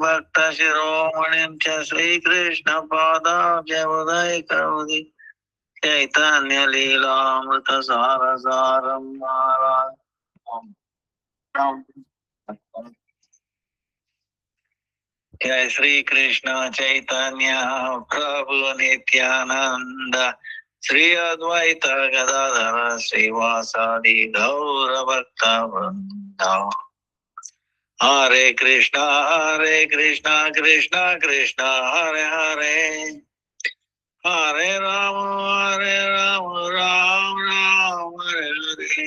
भक्त शिरोमणिं च श्रीकृष्ण पादाब्जोदय करोति चैतन्य लीलामृत सार सारं जय श्री कृष्ण चैतन्य प्रभु नित्यानंद श्री अद्वैत गदाधर श्रीवासादि गौर भक्त वृंद हरे कृष्णा कृष्णा कृष्णा हरे हरे हरे राम राम राम हरे हरे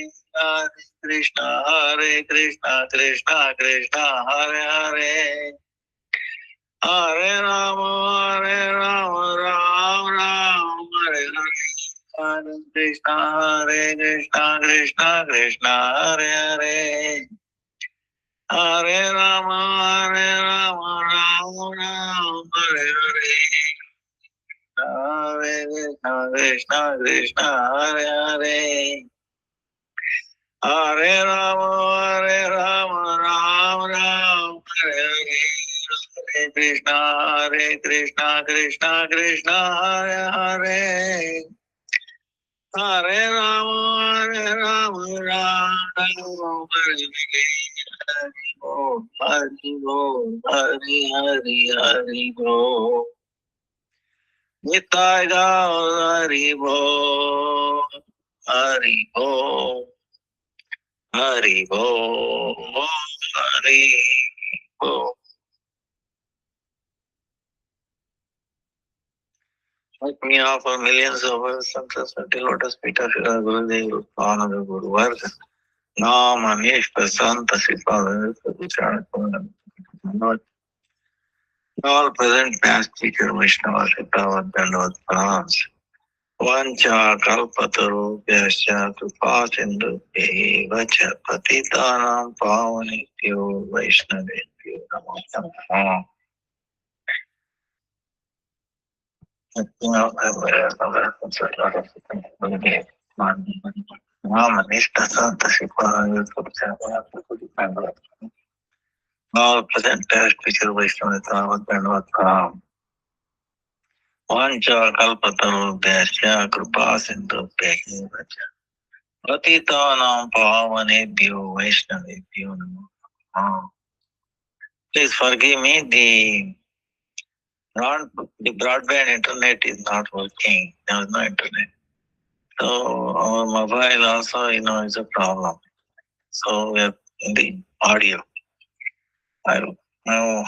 हरे कृष्णा कृष्णा कृष्णा हरे हरे हरे राम राम राम हरे हरे हरे कृष्णा कृष्णा हरे हरे हरे राम राम राम हरे हरे हरे कृष्णा हरे हरे हरे राम राम राम हरे हरे हरे कृष्णा कृष्णा हरे हरे हरे राम राम हरे हरे हरि बोल हरि हरि हरि बोल निताय गौर हरि बोल हरि बोल हरि बोल हरि बोल Let me offer millions of sunset at the lotus feet of your Gurudev, Ananda Guru Varga. Nam Anish Prasanta Sripada all present past teacher Vaishnava Sitavat Dandavad Pranams. Vancha Kalpataru Vyasya Kripa Sindhu Vacha Patitanam Pavanityo Vaishnavityo Namo. All present past teacher Vaishnava Sitavat Dandavad Pranams. Vancha Kalpataru Vyasya Kripa Sindhu Vacha Patitanam Pavanityo Vaishnavityo Namo. Please forgive me, the broadband internet is not working. There is no internet. So our mobile also, is a problem. So we are in the audio. I'm now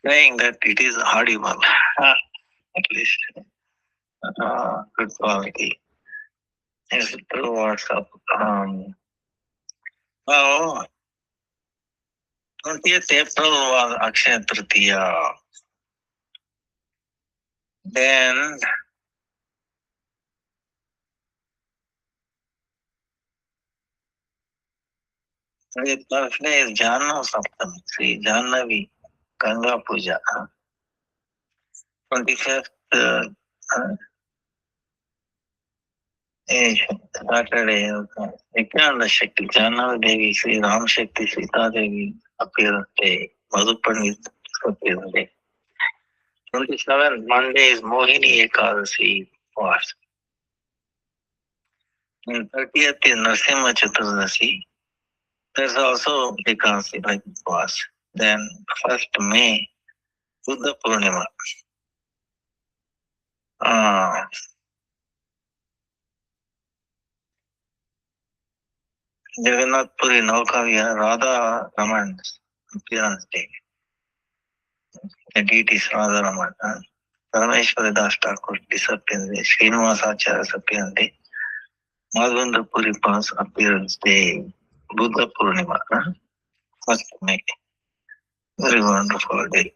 praying that it is audible. At least good quality. It's through WhatsApp. Now, 20th April was Akshaya Tritiya. Then the birthday is Janna Saptami, Sri Jannavi Ganga Puja. 25th Saturday, Nityanda Shakti, Jannavi Devi, Sri Ram Shakti, Sita Devi appearance day, Madhupandit appearance day. 27th Monday is Mohini Ekadasi fast. And 30th is Narasimha Chaturdasi. There's also Ekadasi like fast. Then 1st May, Buddha Purnima. Jagannath Puri Naukavya Radha Raman appearance day. The deities Radha Raman. Parameshwara Das Thakur disappearance day. Srinivasacharya's appearance day. Madhavendra Puri Pass appearance day. Buddha Purnima. 1st May. Very wonderful day.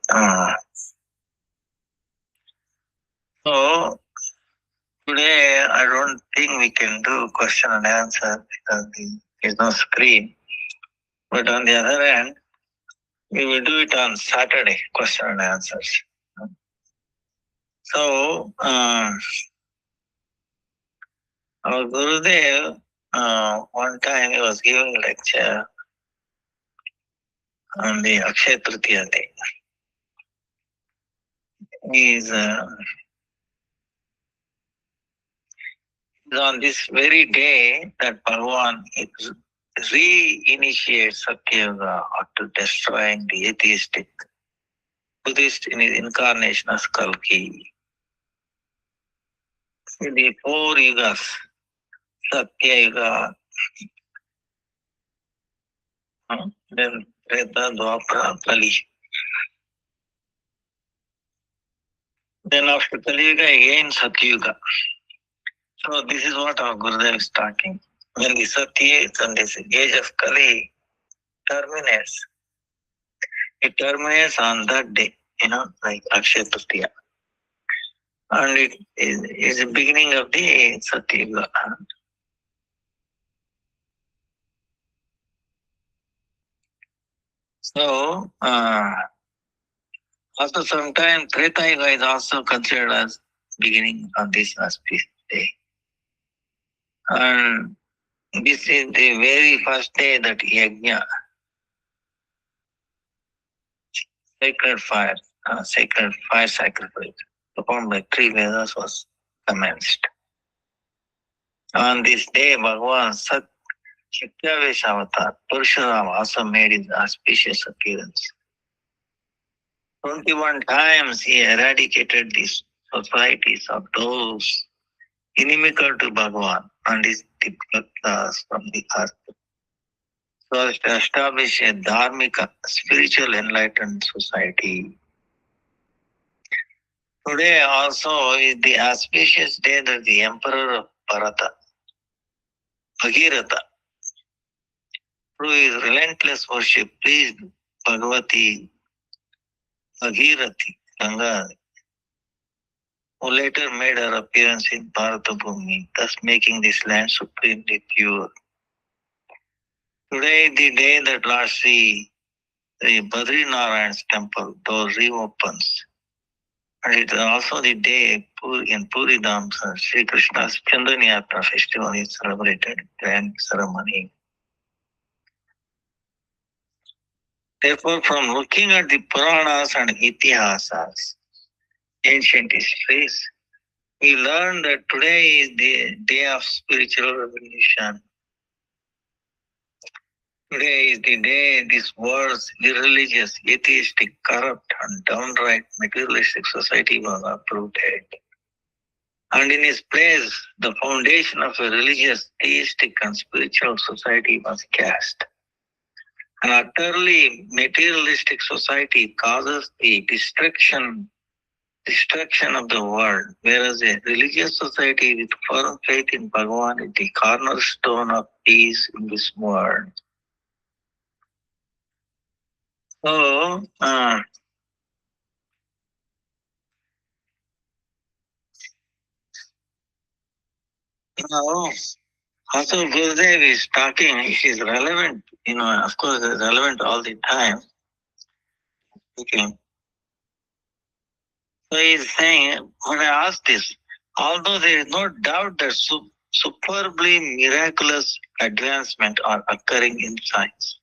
So today I don't think we can do question and answer because there is no screen. But on the other hand, we will do it on Saturday, question and answers. So, our Gurudev, one time he was giving lecture on the Akshaya Tritiya day. is on this very day that Bhagavan re-initiates Satya Yuga after destroying the atheistic Buddhist in his incarnation as Kalki. In the 4 yugas, Satya Yuga, then Treta, Dwapara, Kali. Then after Kali Yuga, again Satya Yuga. So this is what our Gurudev is talking. When the Satya, when this age of Kali terminates, it terminates on that day, like Akshaya Tritiya. And it is the beginning of the Satya Yuga. So, after some time, Treta Yuga is also considered as beginning of this auspicious day. And this is the very first day that Yajna, sacred fire sacrifice, performed by 3 Vedas was commenced. On this day, Bhagavan Satyavesh Avatar, Purusharama also made his auspicious appearance. 21 times he eradicated these societies of those inimical to Bhagavan and his Bhaktas from the earth. So as to establish a dharmika, spiritual enlightened society. Today also is the auspicious day that the Emperor of Bharata, Bhagirath, through his relentless worship, pleased Bhagavati Bhagirathi Ganga, who later made her appearance in Bharata Bhumi, thus making this land supremely pure. Today, the day that Lord Sri Badrinarayan's temple door reopens, and it is also the day in Puri Dham, Sri Krishna's Chandanyatra festival is celebrated, grand ceremony. Therefore, from looking at the Puranas and Itihasas, ancient histories, we learn that today is the day of spiritual revolution. Today is the day this world's irreligious, atheistic, corrupt, and downright materialistic society was uprooted. And in its place, the foundation of a religious, theistic, and spiritual society was cast. An utterly materialistic society causes the destruction of the world, whereas a religious society with firm faith in Bhagavan is the cornerstone of peace in this world. So, now, also Gurudev is talking, it is relevant, of course, it's relevant all the time. Okay. So he's saying, when I ask this, although there is no doubt that superbly miraculous advancement are occurring in science.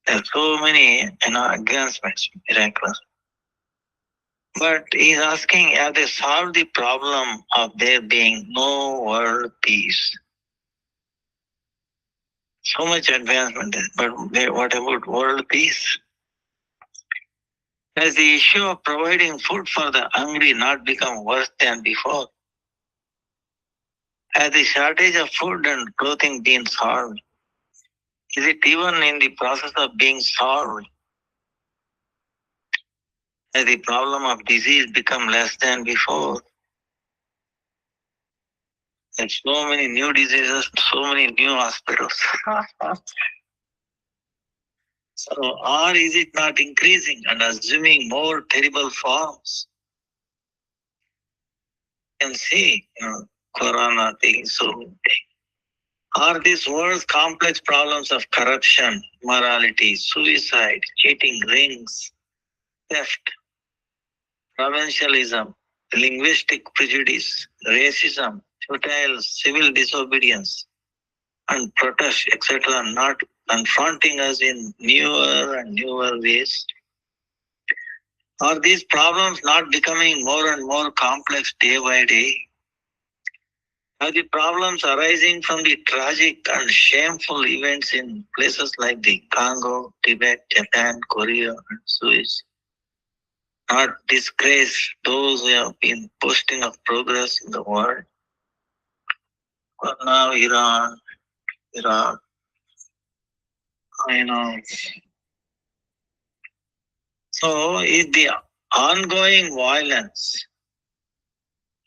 There are so many, advancements, miraculous. But he's asking, have they solved the problem of there being no world peace? So much advancement, but what about world peace? Has the issue of providing food for the hungry not become worse than before? Has the shortage of food and clothing been solved? Is it even in the process of being solved? Has the problem of disease become less than before? There's so many new diseases, so many new hospitals. So, or is it not increasing and assuming more terrible forms? You can see, corona thing. So, are these world's complex problems of corruption, morality, suicide, cheating, rings, theft, provincialism, linguistic prejudice, racism, futile civil disobedience, and protest, etc., not confronting us in newer and newer ways? Are these problems not becoming more and more complex day by day? Are the problems arising from the tragic and shameful events in places like the Congo, Tibet, Japan, Korea, and Suez not disgrace those who have been boasting of progress in the world? But now Iran, Iraq, you know. So is the ongoing violence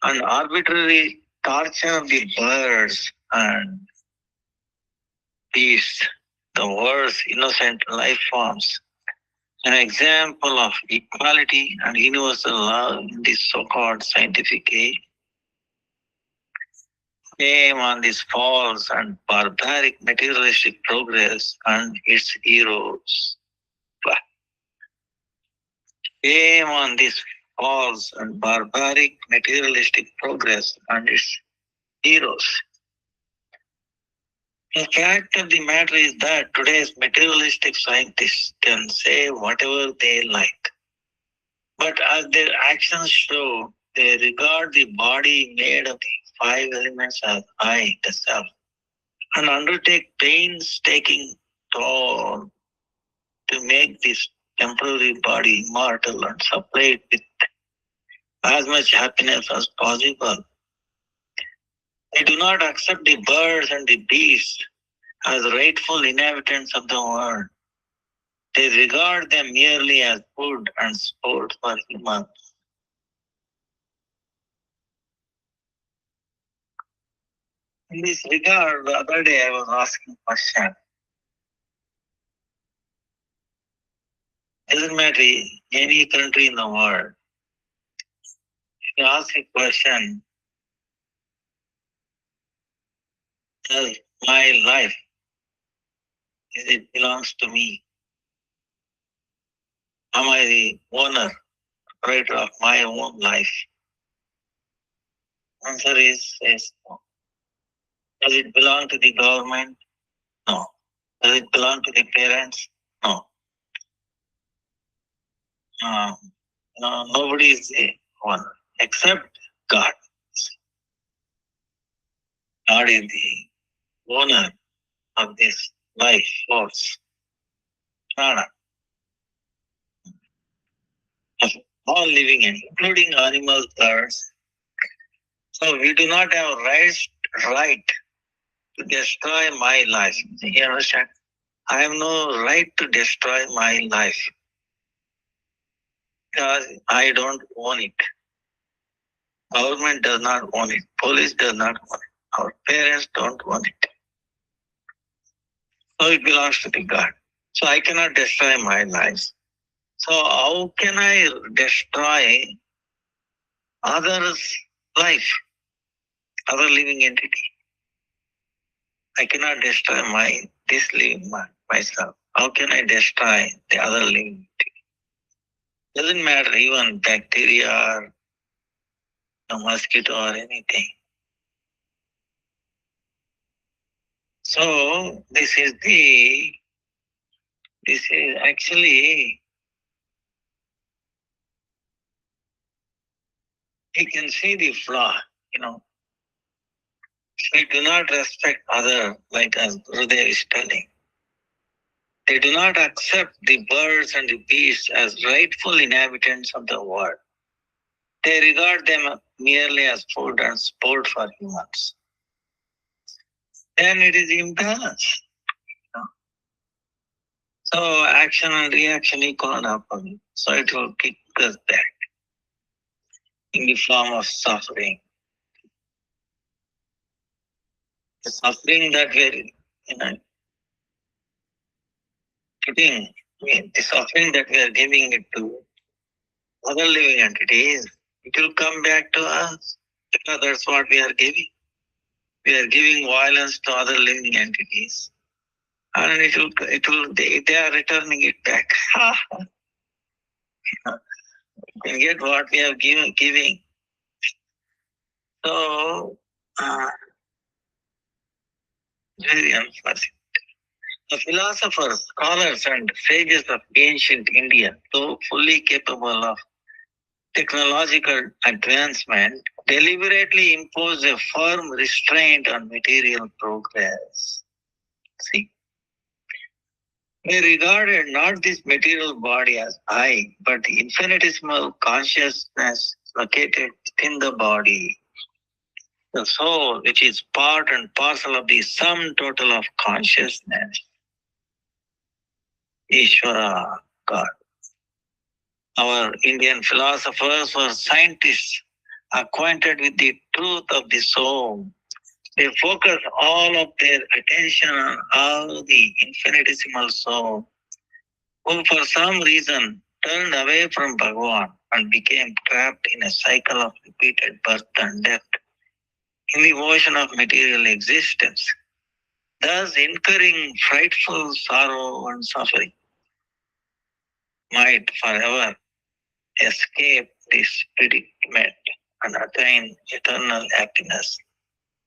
and arbitrary torture of the birds and beasts, the world's innocent life forms, an example of equality and universal love in this so-called scientific age? Shame on this false and barbaric materialistic progress and its heroes. Shame on this false and barbaric materialistic progress and its heroes. The fact of the matter is that today's materialistic scientists can say whatever they like. But as their actions show, they regard the body made of the five elements as I, the self, and undertake painstaking toil to make this temporary body immortal and supply it with as much happiness as possible. They do not accept the birds and the beasts as rightful inhabitants of the world. They regard them merely as food and sport for humans. In this regard, the other day I was asking a question. Doesn't matter any country in the world. If you ask a question, does my life, is it belongs to me? Am I the owner, operator of my own life? Answer is yes, no. Does it belong to the government? No. Does it belong to the parents? No. No, nobody is the owner except God. God is the owner of this life force. Prana. Of all living entities, including animals, birds. So we do not have right to destroy my life. You understand? I have no right to destroy my life because I don't own it. Government does not own it. Police does not own it. Our parents don't own it. So it belongs to the God. So I cannot destroy my life. So how can I destroy others' life, other living entity? I cannot destroy this living myself. How can I destroy the other living entity? Doesn't matter even bacteria or a mosquito or anything. So this is actually, you can see the flaw, We do not respect other, like as Gurudev is telling. They do not accept the birds and the beasts as rightful inhabitants of the world. They regard them merely as food and sport for humans. Then it is imbalance. So action and reaction equal and opposite. So it will kick us back in the form of suffering. The suffering that we are giving, the suffering that we are giving it to other living entities, it will come back to us because that's what we are giving. We are giving violence to other living entities, and they are returning it back. We can get what we have giving. So, very unfortunate. The philosophers, scholars, and sages of ancient India, though fully capable of technological advancement, deliberately imposed a firm restraint on material progress. See, they regarded not this material body as I, but the infinitesimal consciousness located within the body, the soul, which is part and parcel of the sum total of consciousness, Ishvara, God. Our Indian philosophers were scientists acquainted with the truth of the soul. They focus all of their attention on how the infinitesimal soul, who for some reason turned away from Bhagavan and became trapped in a cycle of repeated birth and death in the ocean of material existence, thus incurring frightful sorrow and suffering, might forever escape this predicament and attain eternal happiness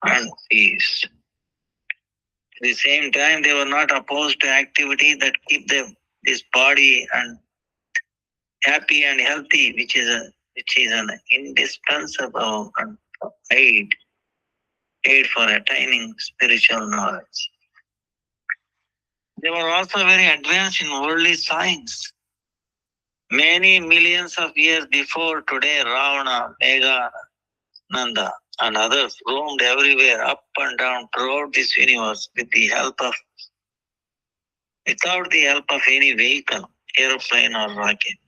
and peace. At the same time, they were not opposed to activity that keep this body and happy and healthy, which is an indispensable and aid, aid for attaining spiritual knowledge. They were also very advanced in worldly science. Many millions of years before today, Ravana, Megha, Nanda, and others roamed everywhere, up and down throughout this universe without the help of any vehicle, aeroplane or rocket.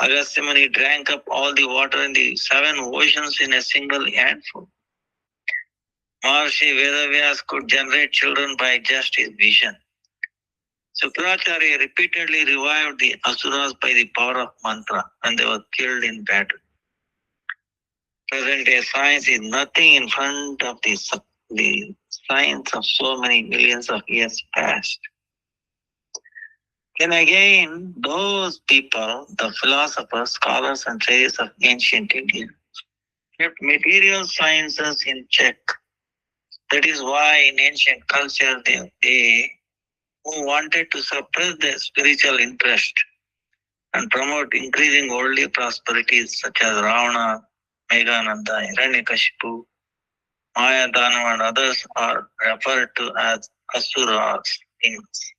Agastya Muni drank up all the water in the 7 oceans in a single handful. Maharshi Vedavyas could generate children by just his vision. Sukracharya repeatedly revived the asuras by the power of mantra when they were killed in battle. Present day science is nothing in front of the science of so many millions of years past. Then again, those people, the philosophers, scholars, and sages of ancient India, kept material sciences in check. That is why in ancient culture, they who wanted to suppress their spiritual interest and promote increasing worldly prosperities such as Ravana, Meghananda, Hiranyakashipu, Maya Danu, and others are referred to as asuras, things.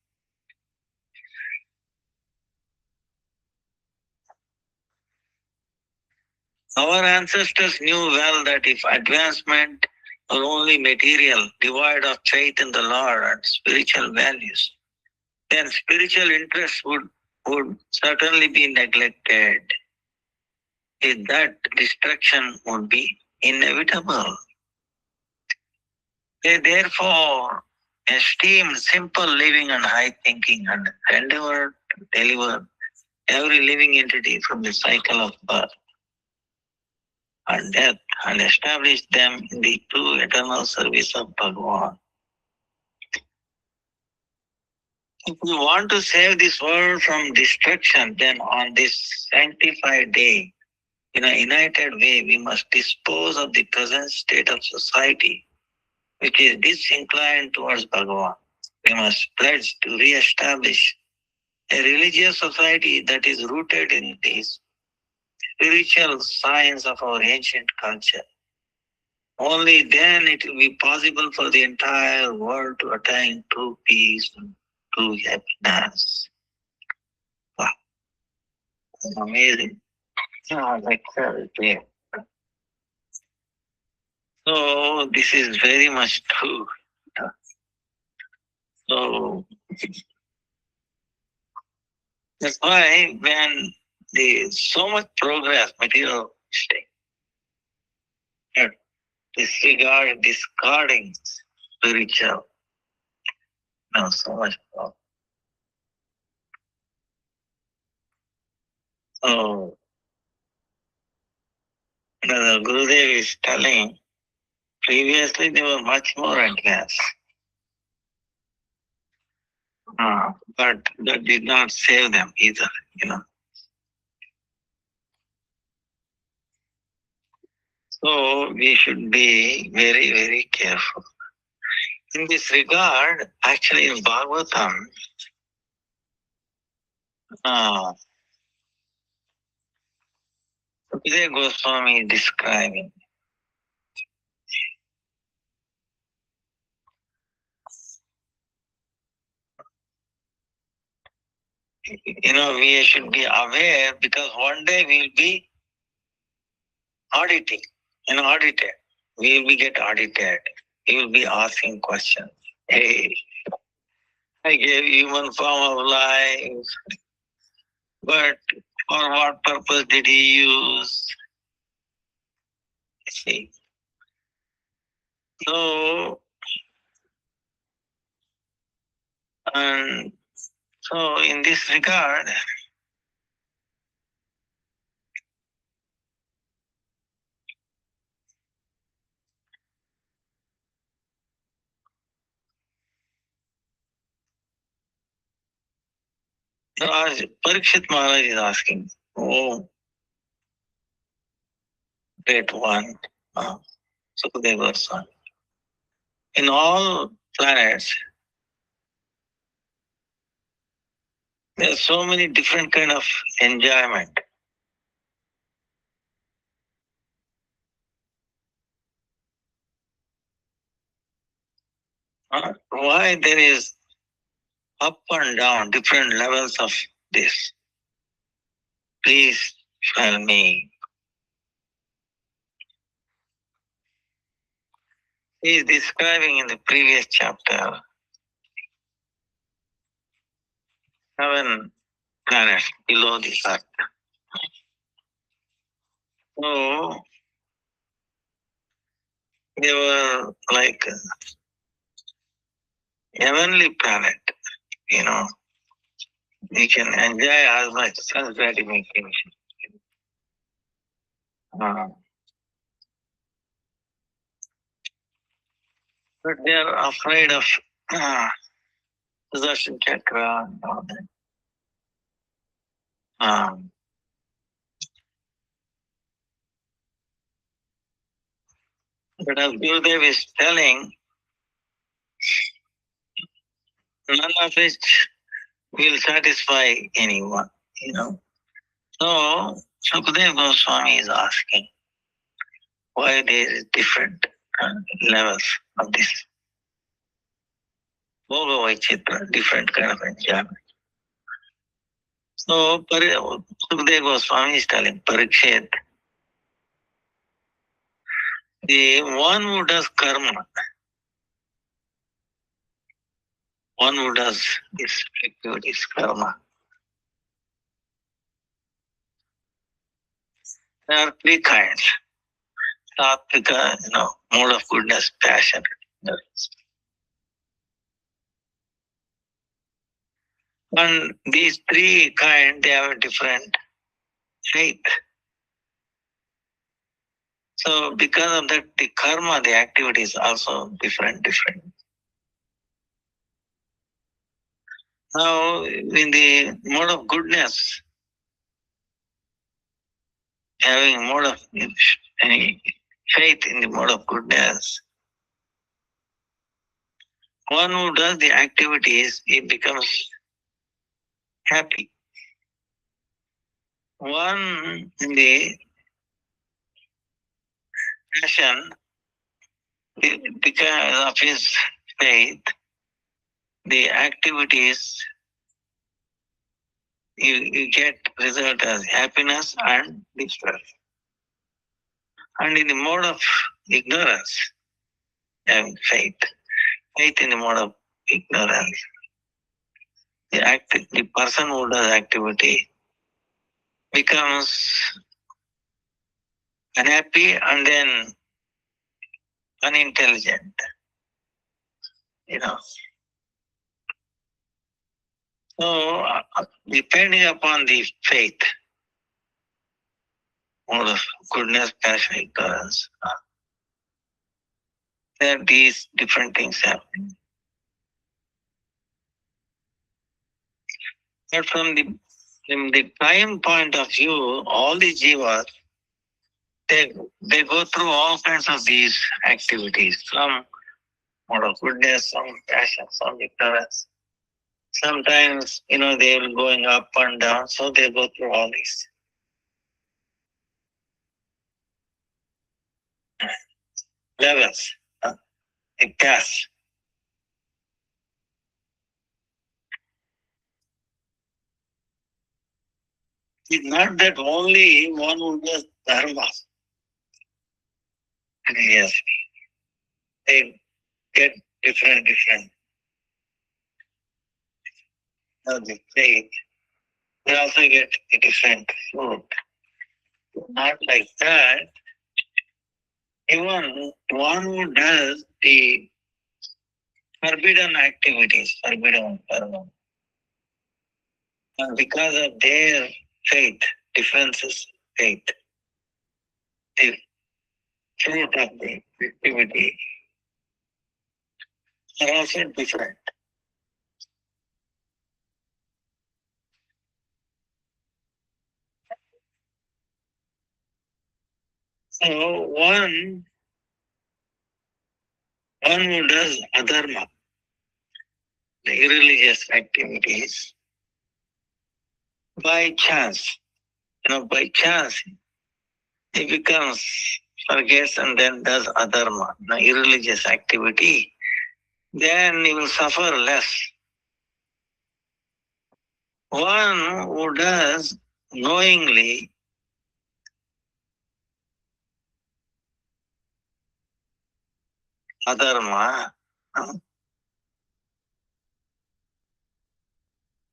Our ancestors knew well that if advancement were only material, devoid of faith in the Lord and spiritual values, then spiritual interests would certainly be neglected. That destruction would be inevitable. They therefore esteemed simple living and high thinking and endeavored to deliver every living entity from the cycle of birth and death and establish them in the true eternal service of Bhagavan. If we want to save this world from destruction, then on this sanctified day, in a united way, we must dispose of the present state of society, which is disinclined towards Bhagavan. We must pledge to re-establish a religious society that is rooted in the spiritual science of our ancient culture. Only then it will be possible for the entire world to attain true peace and true happiness. Wow, amazing. So this is very much true. So that's why when so much progress, materialistic, discarding spiritual, so much progress. So the Gurudev is telling, previously they were much more advanced. But that did not save them either. So we should be very, very careful. In this regard, actually in Bhagavatam, Vijay Goswami is describing. We should be aware because one day we'll be auditing, audited. We will get audited. He will be asking questions. Hey, I gave human form of life, but for what purpose did he use? See. So, and so in this regard, Parikshit Maharaj is asking, oh, great one, Sukadeva Goswami. In all planets, there are so many different kind of enjoyment. Why there is up and down, different levels of this? Please tell me. He is describing in the previous chapter 7 planets below the earth. So they were like heavenly planet, you can enjoy as much sense gratification. But they are afraid of possession chakra and all that. But as Gurudev is telling, none of it will satisfy anyone, So, Sukadeva Goswami is asking why there is different levels of this Bhoga Vaichitra, different kind of enjoyment. So, Sukadeva Goswami is telling Parikshit, the one who does karma, one who does this activities, karma, there are three kinds. Sattvika, mode of goodness, passion. And these three kinds, they have a different faith. So because of that, the karma, the activity is also different. Now, in the mode of goodness, having mode of any faith in the mode of goodness, one who does the activities, he becomes happy. One in the passion, because of his faith, the activities, you get result as happiness and distress. And in the mode of ignorance, having faith in the mode of ignorance, the person who does activity becomes unhappy and then unintelligent. So, depending upon the faith, mode of goodness, passion, ignorance, there are these different things happening. But from the time point of view, all the jivas, they go through all kinds of these activities, from out of goodness, some passion, some ignorance. Sometimes, they will going up and down, so they go through all these levels, like gas. It's not that only one who does dharma. Yes, they get different. They they also get a different food. Not like that. Even one who does the forbidden activities, forbidden karma, and because of their faith, differences, faith, the fruit of the activity are also different. So one who does adharma, the irreligious activities, by chance, by chance, he becomes forgets and then does adharma, the irreligious activity, then he will suffer less. One who does knowingly adharma,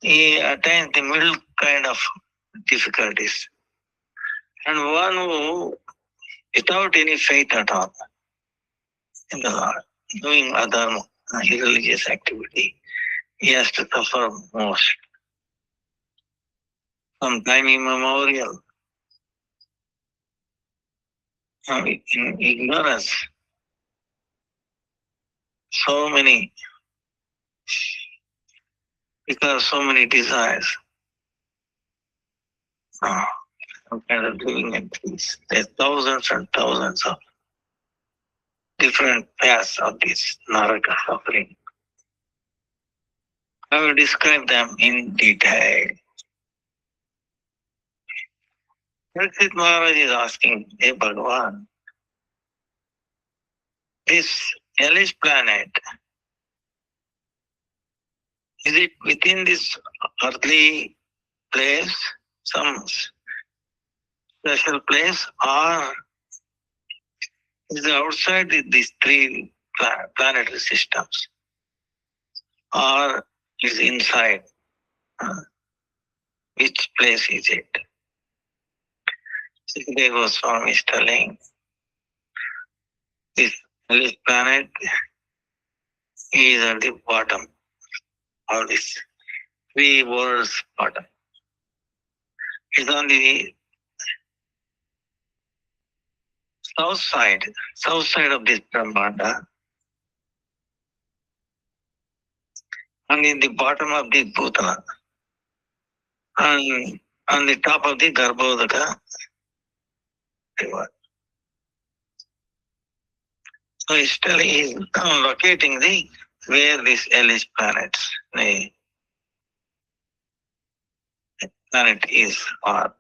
he attains the middle kind of difficulties. And one who, without any faith at all in the Lord, doing adharma, irreligious activity, he has to suffer most. From time immemorial, in ignorance, so many, because so many desires, some kind of living in peace. There are thousands and thousands of different paths of this naraka suffering. I will describe them in detail. Parikshit Maharaj is asking, hey Bhagavan, this hellish planet, is it within this earthly place, some special place, or is it outside these three planetary systems, or is inside? Which place is it? Sukadeva Goswami is telling, this planet is at the bottom of this three worlds bottom. It's on the south side of this Brahmanda, and in the bottom of the Bhutana, and on the top of the Garbhodaka river. So he's locating where these hellish planets, the planet is, or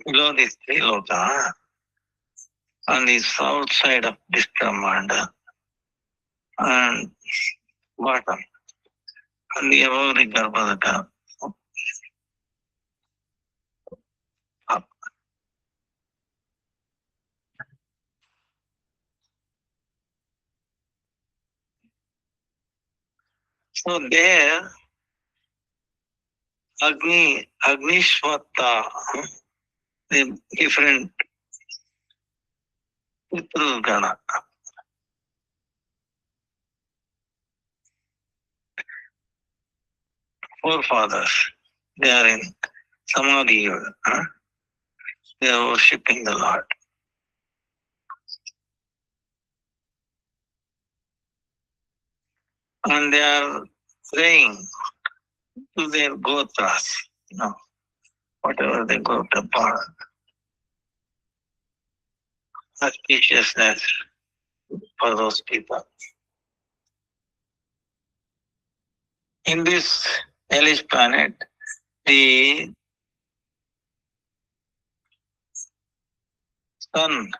below this Triloka, on the south side of this Brahmanda, and bottom, and the above the Garbhodaka, up. So there, Agnishwata, the different Pitrugana, forefathers, they are in Samadhi Yoga. They are worshipping the Lord. And they are praying to their gotras, whatever they go to born. auspiciousness for those people. In this hellish planet, the sun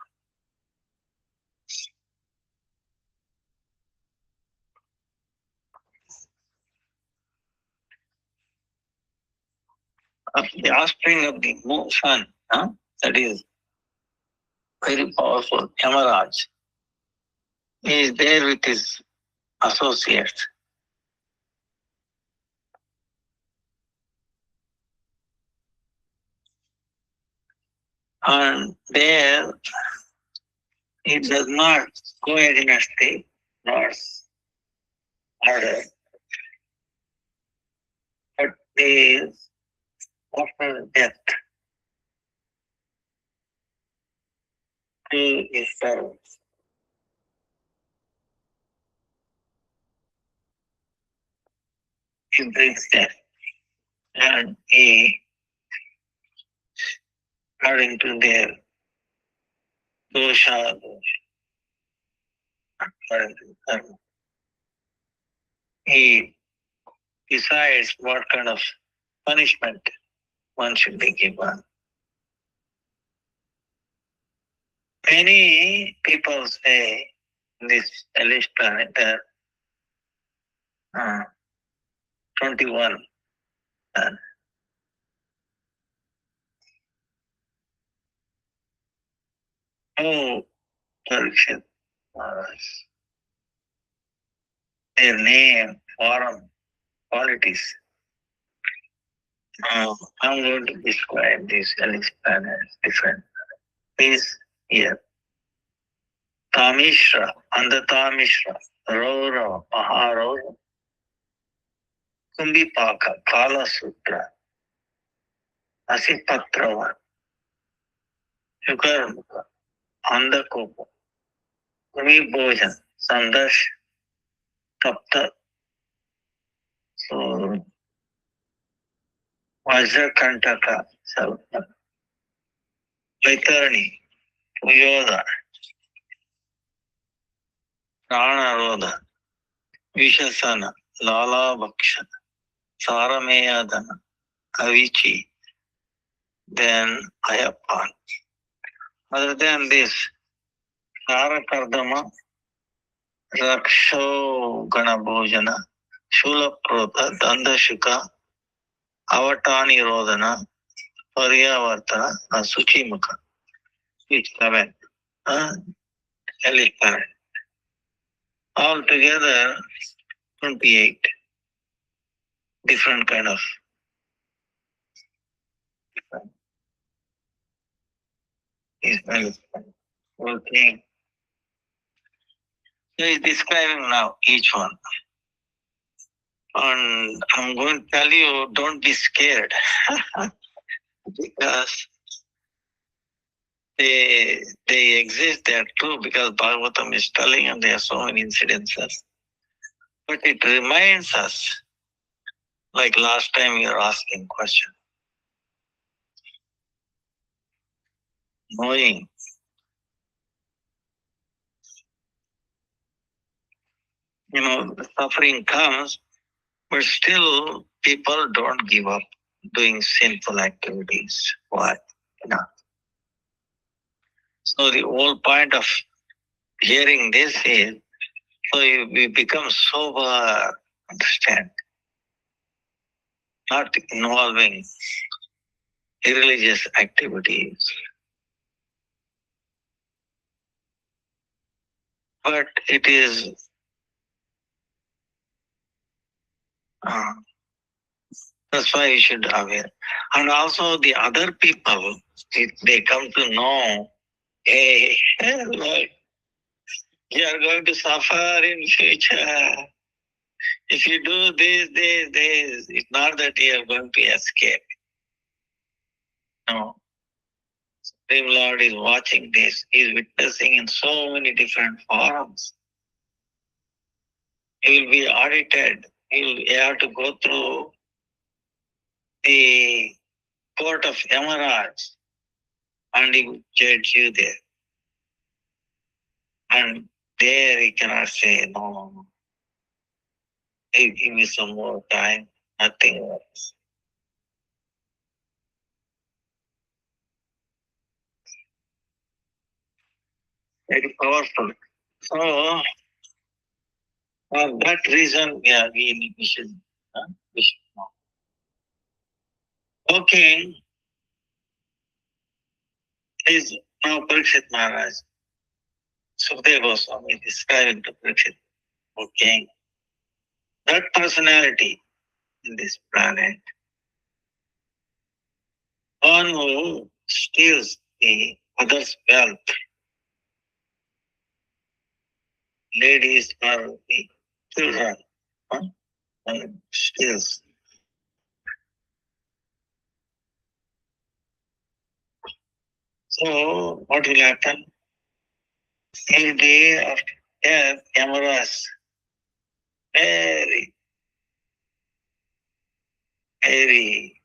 the offspring of the sun, that is very powerful, Yamaraj, is there with his associates. And there, it does not go against the Lord's order, but is after death to his servants. He brings death, and he, according to their dosha, according to karma, he decides what kind of punishment one should be given. Many people say in this hellish planet that 21 oh, Parikshit, their name, form, qualities. I'm going to describe these hellish planets different. Please here. Tamishra, Andathamishra, Rora, Maharora, Kumbhipaka, Kala Sutra, Asipatrava, Yukarmuka, Andakopa, Kumi Bhojan, Sandash, Tapta, so Vajrakantaka, Salpa, Vaitarni, Puyoda, Pranaroda, Vishasana, Lala Bhaksha, Sarameyadana, Avichi, then Ayapan. Other than this, Harakardama, Raksho Ganabhojana, Shulaprota, Dandashuka, Avatani Rodana, Paryavartana, Suchimukha. Each 7. Hellish planet. Altogether, 28 different kind of okay. So he's describing now each one. And I'm going to tell you, don't be scared. Because they exist there too, because Bhagavatam is telling and there are so many incidences. But it reminds us, like last time you were asking question, knowing the suffering comes, but still people don't give up doing sinful activities. Why? So the whole point of hearing this is, so we become sober, understand, not involving irreligious activities. But it is that's why you should be aware. And also the other people, if they come to know, hey, Lord, you are going to suffer in future. If you do this, it's not that you are going to escape. No. Supreme Lord is watching this. He is witnessing in so many different forms. He will be audited. He will have to go through the court of Yamaraj and he will judge you there. And there he cannot say, no, hey, give me some more time, nothing else. Very powerful. So, for that reason, yeah, we should, we should know. Okay, is now Parikshit Maharaj. Sukadeva Goswami describing to Parikshit, okay, that personality in this planet, one who steals the other's wealth, ladies or the children, huh? And steals. So what will happen? In day of death, Yamarajas very, very,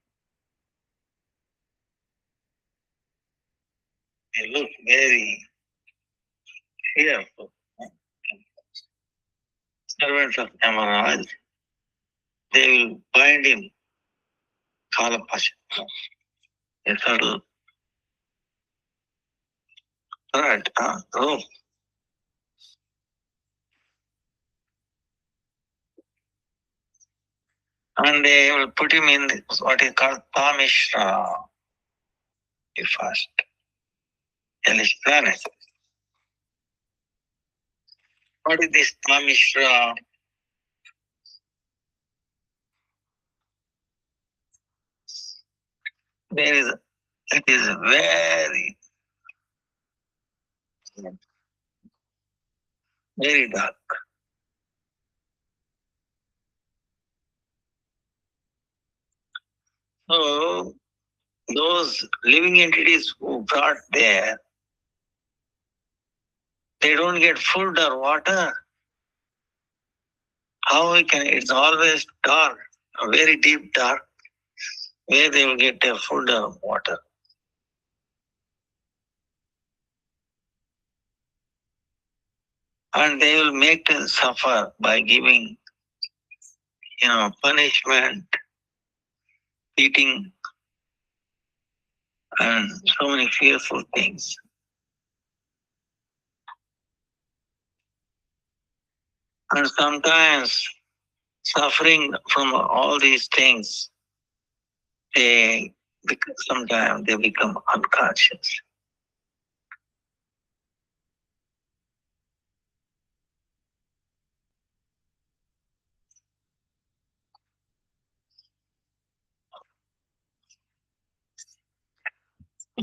they look very fearful. Servants of Yamaraj, they will bind him, Kalapasha, a subtle thread, rope, and they will put him in what is called Pamishra, the first hellish planet. What is this Pamishra? There is, it is very, very dark. So those living entities who brought there, they don't get food or water. How we can? It's always dark, a very deep dark, where they will get their food or water. And they will make them suffer by giving, punishment, beating, and so many fearful things. And sometimes suffering from all these things, sometimes they become unconscious.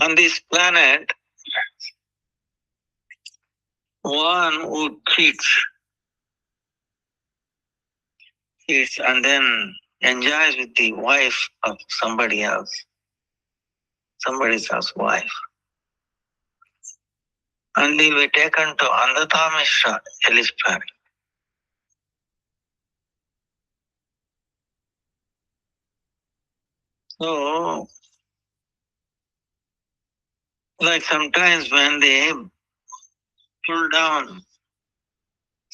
On this planet, one who cheats and then enjoys with the wife of somebody else, somebody else's wife, and they were taken to Andathamishra, hellish planet. So, like sometimes when they pull down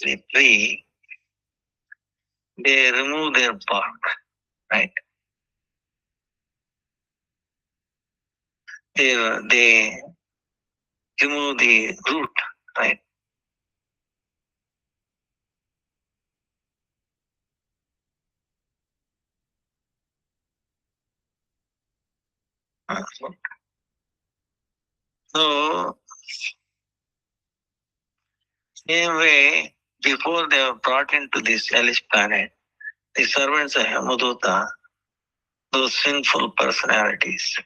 the tree, they remove their bark, right? They remove the root, right? So, same way, before they were brought into this hellish planet, the servants of Yamaduta, those sinful personalities,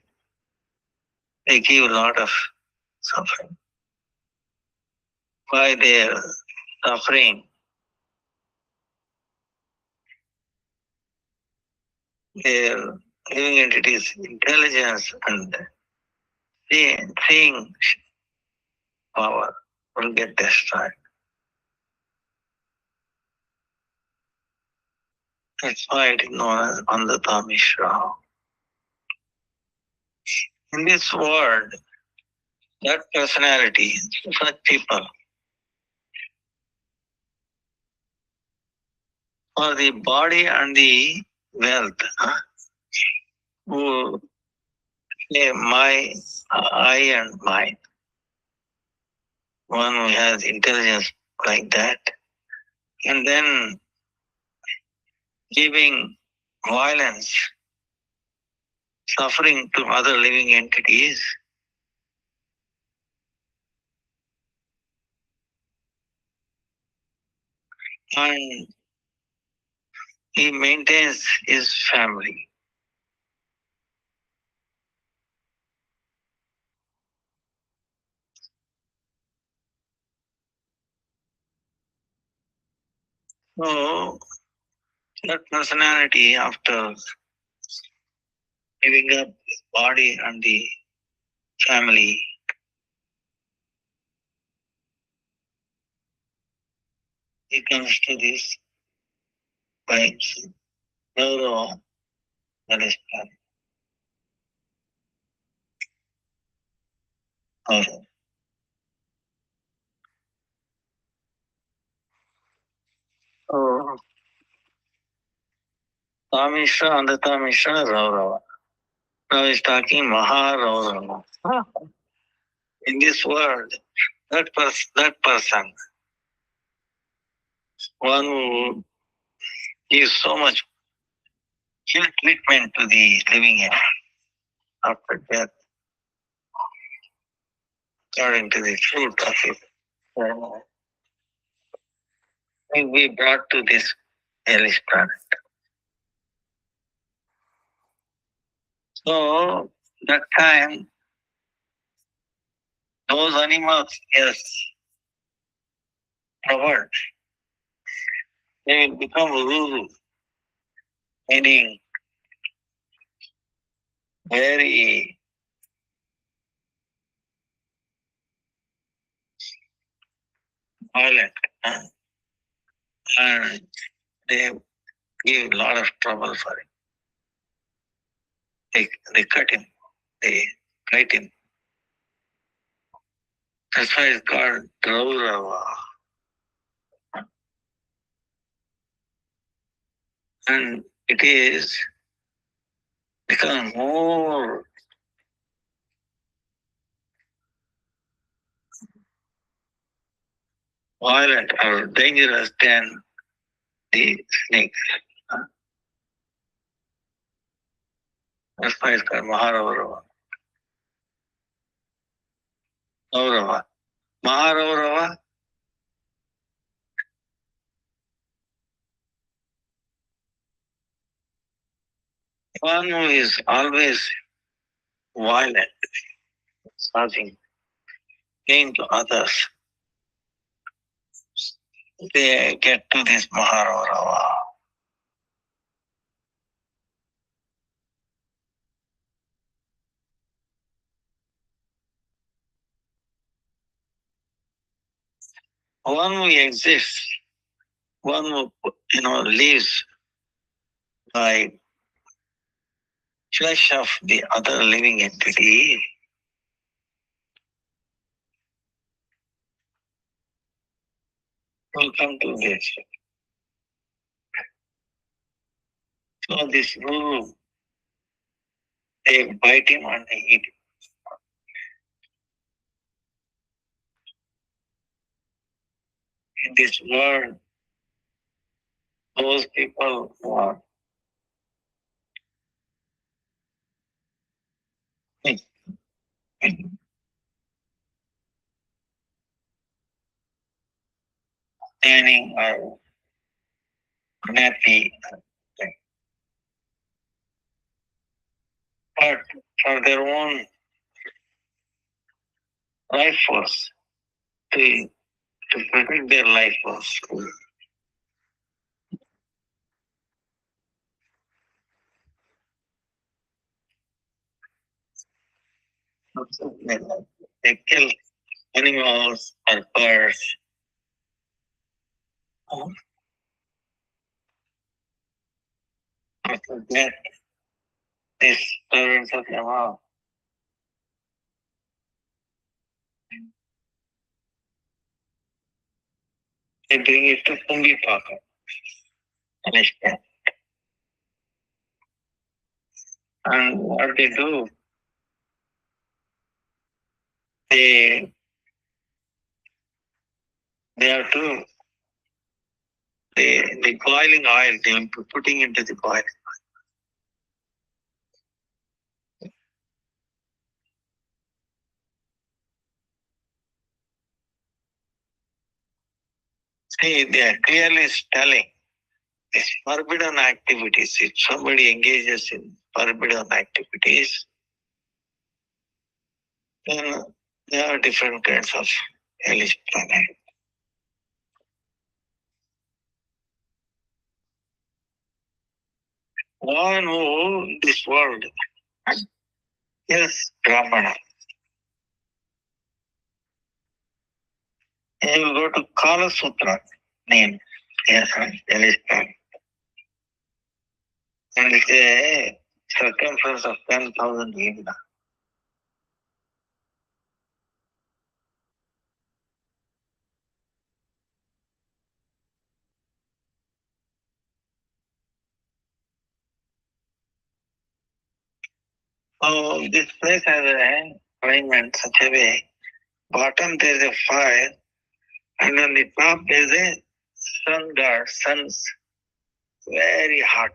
they give a lot of suffering. By their suffering, their living entities' intelligence and seeing power will get destroyed. That's why it is known as Andhata Mishra. In this world, that personality, such people, For the body and the wealth, who say my, I and mine, one who has intelligence like that, and then giving violence, suffering to other living entities, and he maintains his family. So that personality, after giving up his body and the family, he comes to this pipes, Gaurav, that is Gaurav. So Tamishra and the Tamishra Raurava. Now he's talking Maharaurava. In this world, that person, one who gives so much ill treatment to the living end after death, according to the truth of it, will be brought to this hellish planet. So that time, those animals, yes, covered, they will become rude, meaning very violent, and they give a lot of trouble for him. They cut him, they bite him. That's why it's called Gaurava. And it is become more violent or dangerous than the snake. That's why it's called Maharaurava. Gaurava. Maharaurava, one who is always violent, causing pain to others. They get to this Maharaurava. One who exists, one who lives by flesh of the other living entity, will come to this. So this guru, they bite him and they eat him. In this world, those people who are standing or nappy, but for their own life force, to, to protect their life force. They kill animals or birds. After that, these servants of Yama, they bring it to Pungipaka. Understand? And what they do, they they have to the boiling oil they will be putting into the boil. See, they are clearly telling it's forbidden activities. If somebody engages in forbidden activities, then there are different kinds of hellish planet. One who in this world, yes, Brahmana. He will go to Kala Sutra name. Yes, hellish planet. And it's a circumference of 10,000 Yamna. So this place has an arrangement such a way. Bottom there is a fire, and on the top there is a sun god. Sun's very hot.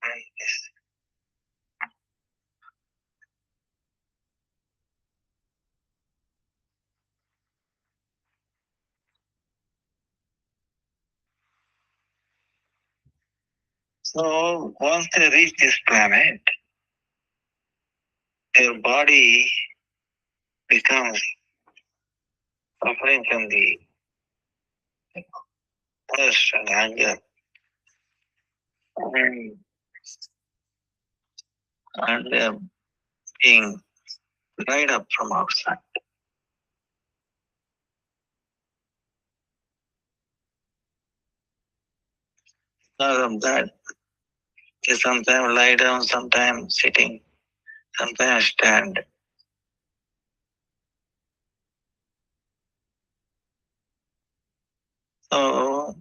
Yes. So once they reach this planet, their body becomes suffering from the thirst and anger, and, and being dried up from outside. Because of that, they sometimes lie down, sometimes sitting, sometimes stand. So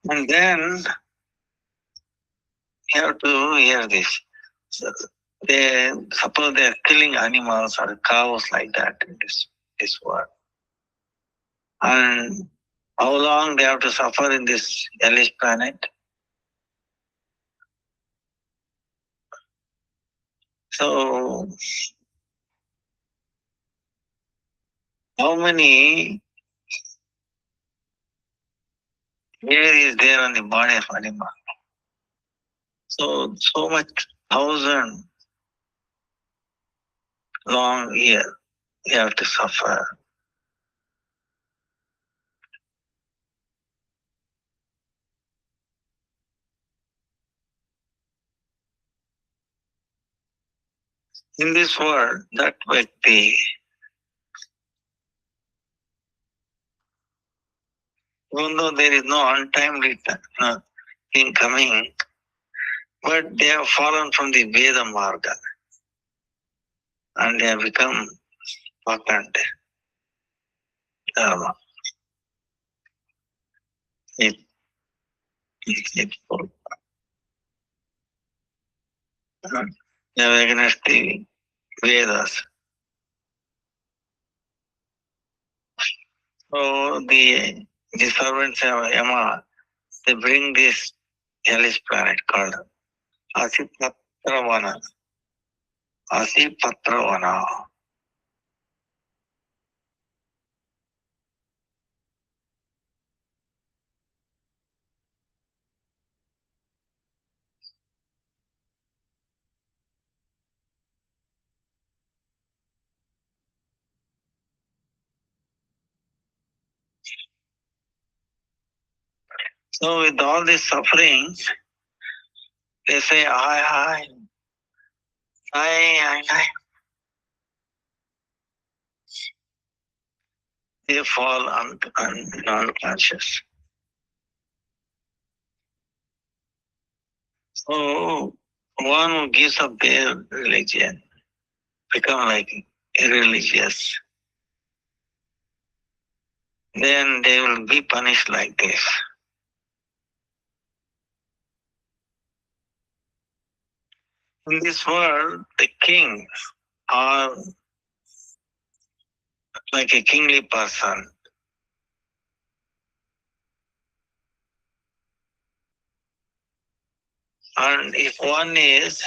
and then you have to hear this. So they suppose they are killing animals or cows like that in this world. And how long they have to suffer in this hellish planet? So how many hair is there on the body of animal? So much thousand long year they have to suffer. In this world, that Vyakti, even though there is no untimely thing coming, but they have fallen from the Veda Marga and they have become vacant dharma. It, it, they are against the Vedas. So the servants of Yama, they bring this hellish planet called Asipatravana. Asipatravana. So with all these sufferings, they say, I. They fall unconscious. So one who gives up their religion become like irreligious. Then they will be punished like this. In this world, the kings are like a kingly person. And if one is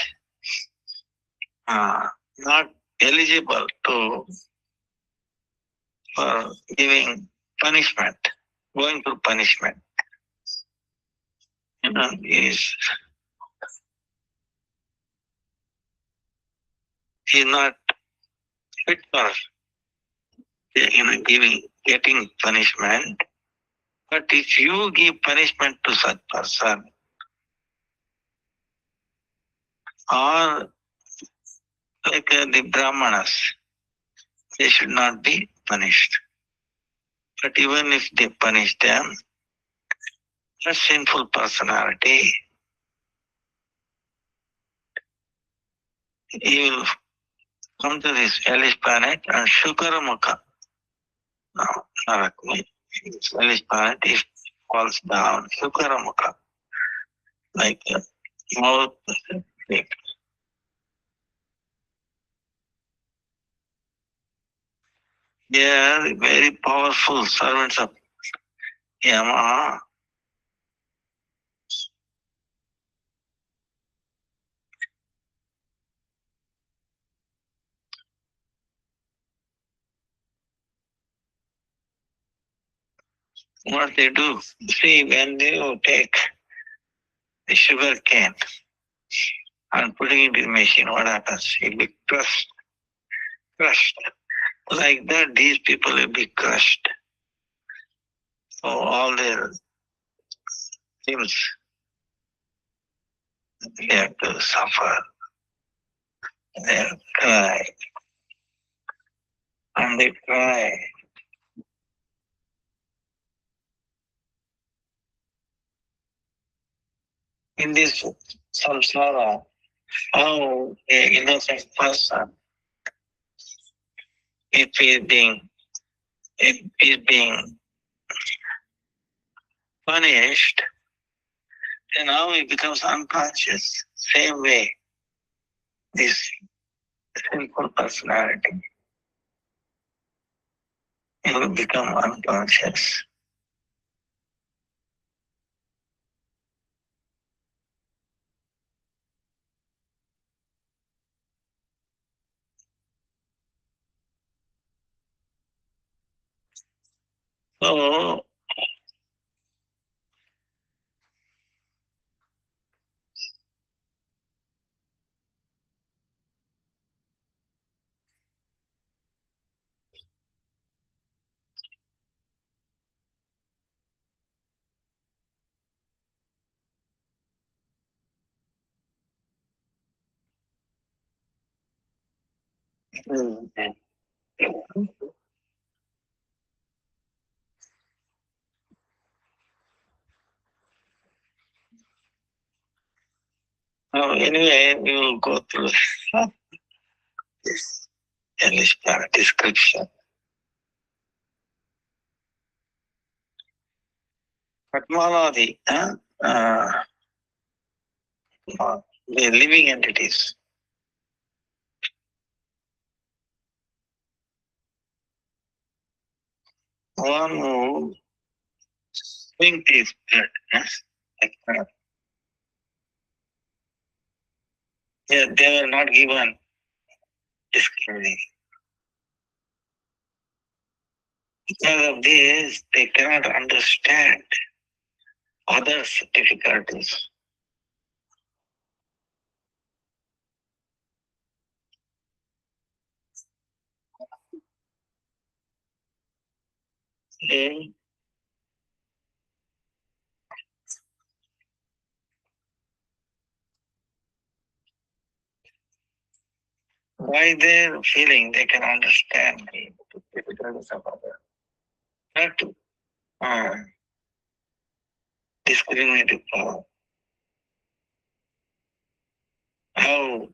not eligible to for giving punishment, going through punishment, is he not fit for getting punishment. But if you give punishment to such person, or like the Brahmanas, they should not be punished. But even if they punish them, a sinful personality, he will come to this hellish planet and Shukaramukha. Now, Narakmi, this hellish planet, if falls down, Shukaramukha, like a mouth. They are very powerful servants of Yama. What they do, see, when they take the sugar cane and putting it in the machine, what happens? It will be crushed. Like that, these people will be crushed. So all their things, they have to suffer. They have to cry. And they cry. In this samsara, how an innocent person, if is being punished, then now he becomes unconscious. Same way, this sinful personality, he will become unconscious. So anyway, we will go through this English description. Atmanadi, the living entities. One who thinks is blood, yes? Like, they were not given discrimination. Because of this, they cannot understand others' difficulties. They By their feeling, they can understand the difficulties of others. Not to uh, discriminative power. How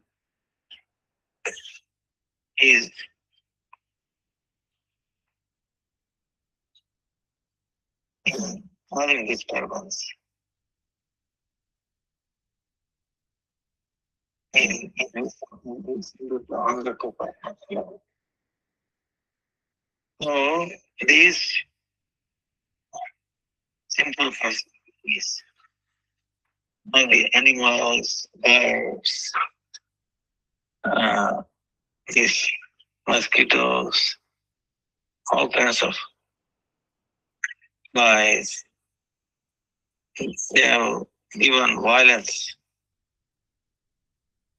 is having disturbance on the co-partner. So these simple facilities, the animals, birds, uh, these mosquitoes, all kinds of flies, they have given violence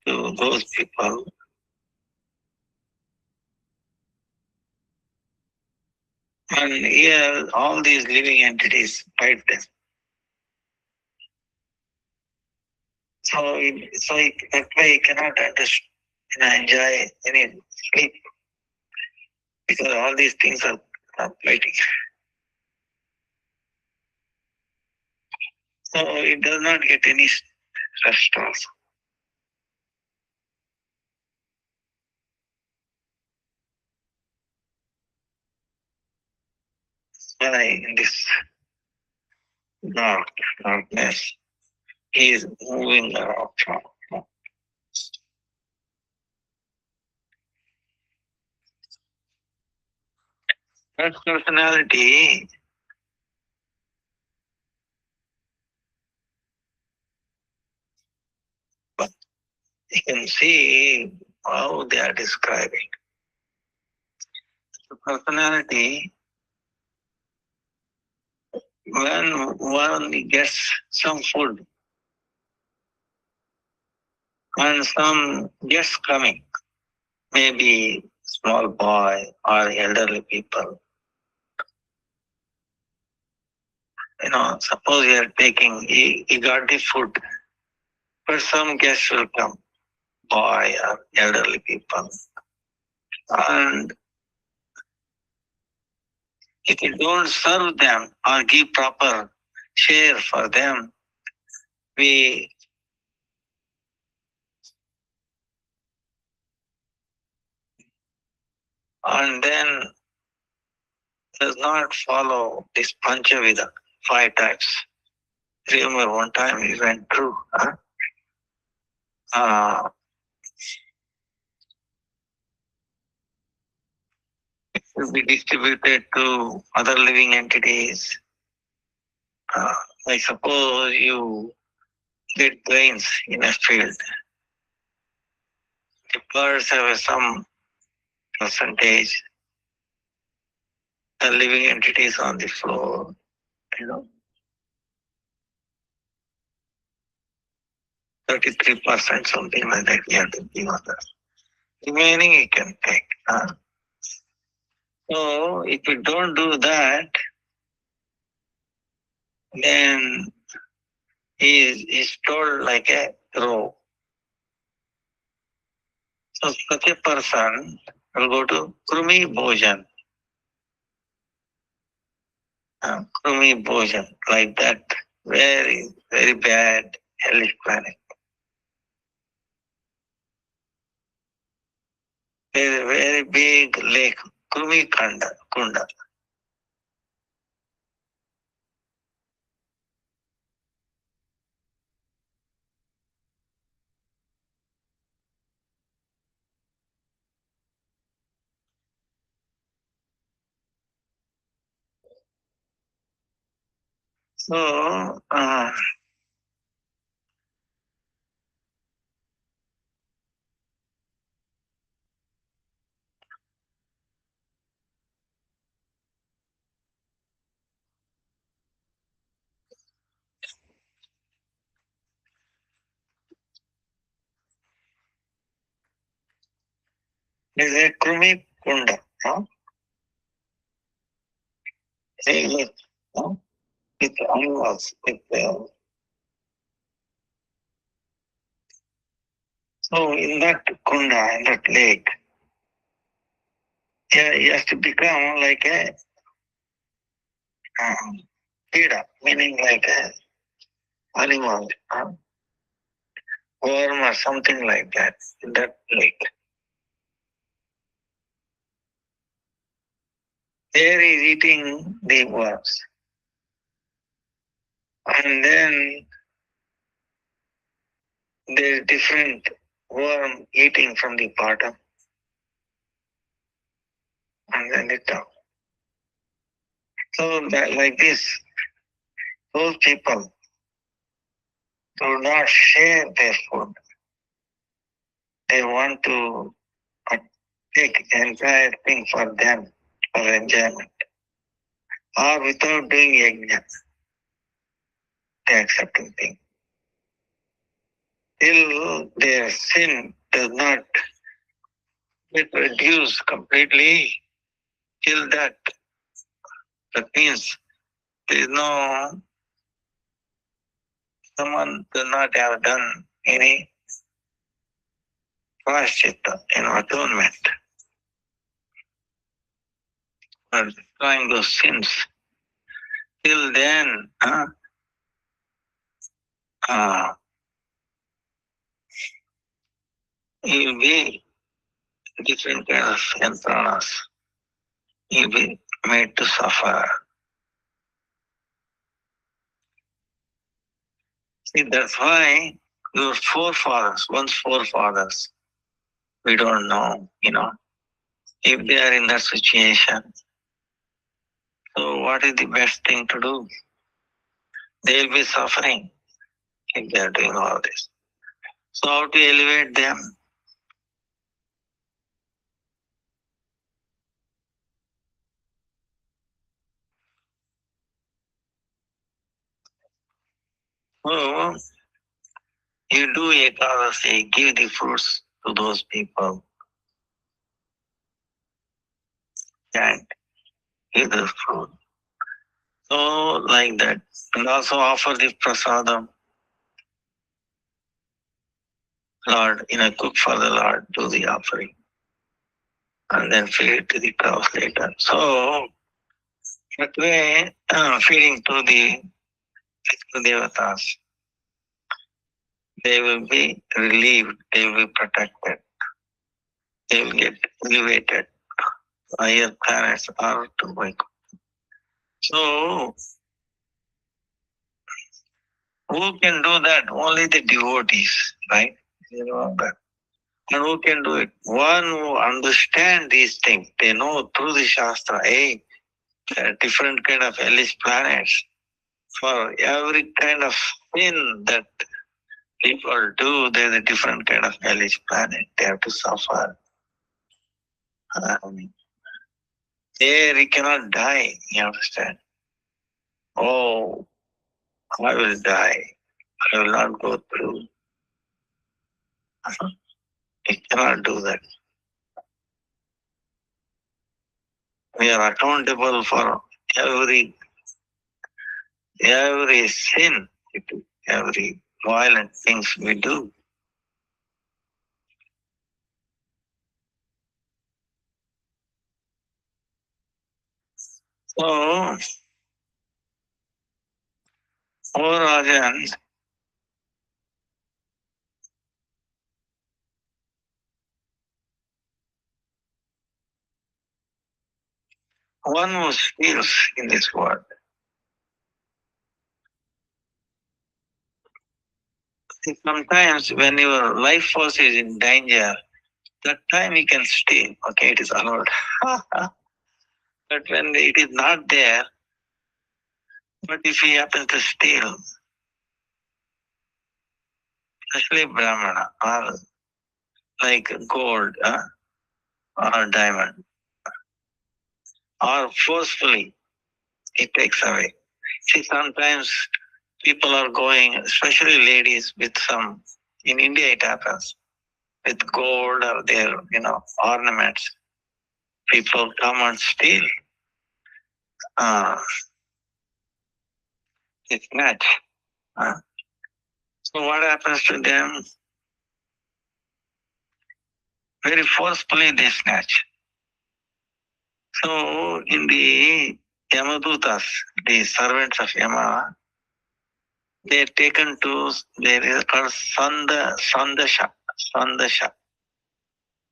to those people. And here, all these living entities fight them. That way, you cannot enjoy any sleep because all these things are fighting. So it does not get any rest also. Why in this darkness, he is moving around. That personality, but you can see how they are describing. The personality, when one gets some food and some guests coming, maybe small boy or elderly people, suppose you are he got the food, but some guests will come, boy or elderly people. And if you don't serve them or give proper share for them, we and then does not follow this Panchavida 5 times. Remember one time we went through. It will be distributed to other living entities. Like suppose you get grains in a field. The birds have some percentage. The living entities on the floor, 33%, something like that, you have to give others. Remaining you can take. So if you don't do that, then he is told like a row. So such a person will go to Krumi Bhojan. Krumi Bhojan, like that. Very, very bad, hellish planet. Very, very big lake, Krumi Kunda. So, there's a Krumi Kunda. With animals, with So in that kunda, in that lake, he has to become like a Pida, meaning like a animal, worm or something like that in that lake. There is eating the worms. And then there is different worm eating from the bottom and then the top. So that, like this, those people do not share their food. They want to take entire thing for them for enjoyment. Or without doing yajna, they accepting things. Till their sin does not get reduced completely, till that means there is no, someone does not have done any prashchitta, atonement for destroying those sins. Till then, he will be different kind of yantranas. He will be made to suffer. See, that's why your forefathers, one's forefathers, we don't know, if they are in that situation. So what is the best thing to do? They will be suffering if they are doing all this. So how to elevate them? So you do Ekadasi, give the fruits to those people and give the fruit. So like that. And also offer the prasadam. Lord, cook for the Lord, do the offering. And then feed it to the cows later. So that way, feeding to the devatas, they will be relieved, they will be protected, they will get elevated. Higher planets are to wake. So, who can do that? Only the devotees, right? You know that. And who can do it? One who understands these things. They know through the Shastra, there are different kind of hellish planets. For every kind of sin that people do, there's a different kind of hellish planet. They have to suffer. There you cannot die, you understand? Oh, I will die. I will not go through. You cannot do that. We are accountable for every sin we do, every violent things we do. So, O Rajan, one who steals in this world. Sometimes when your life force is in danger, that time you can steal. Okay, it is allowed. But when it is not there, but if he happens to steal, especially Brahmana, or like gold or diamond, or forcefully, it takes away. See, sometimes people are going, especially ladies, with some, in India it happens, with gold or their, ornaments. People come and steal. It's snatch. So what happens to them? very forcefully they snatch. So in the Yamadutas, the servants of Yama, they are taken to, there is called Sandasha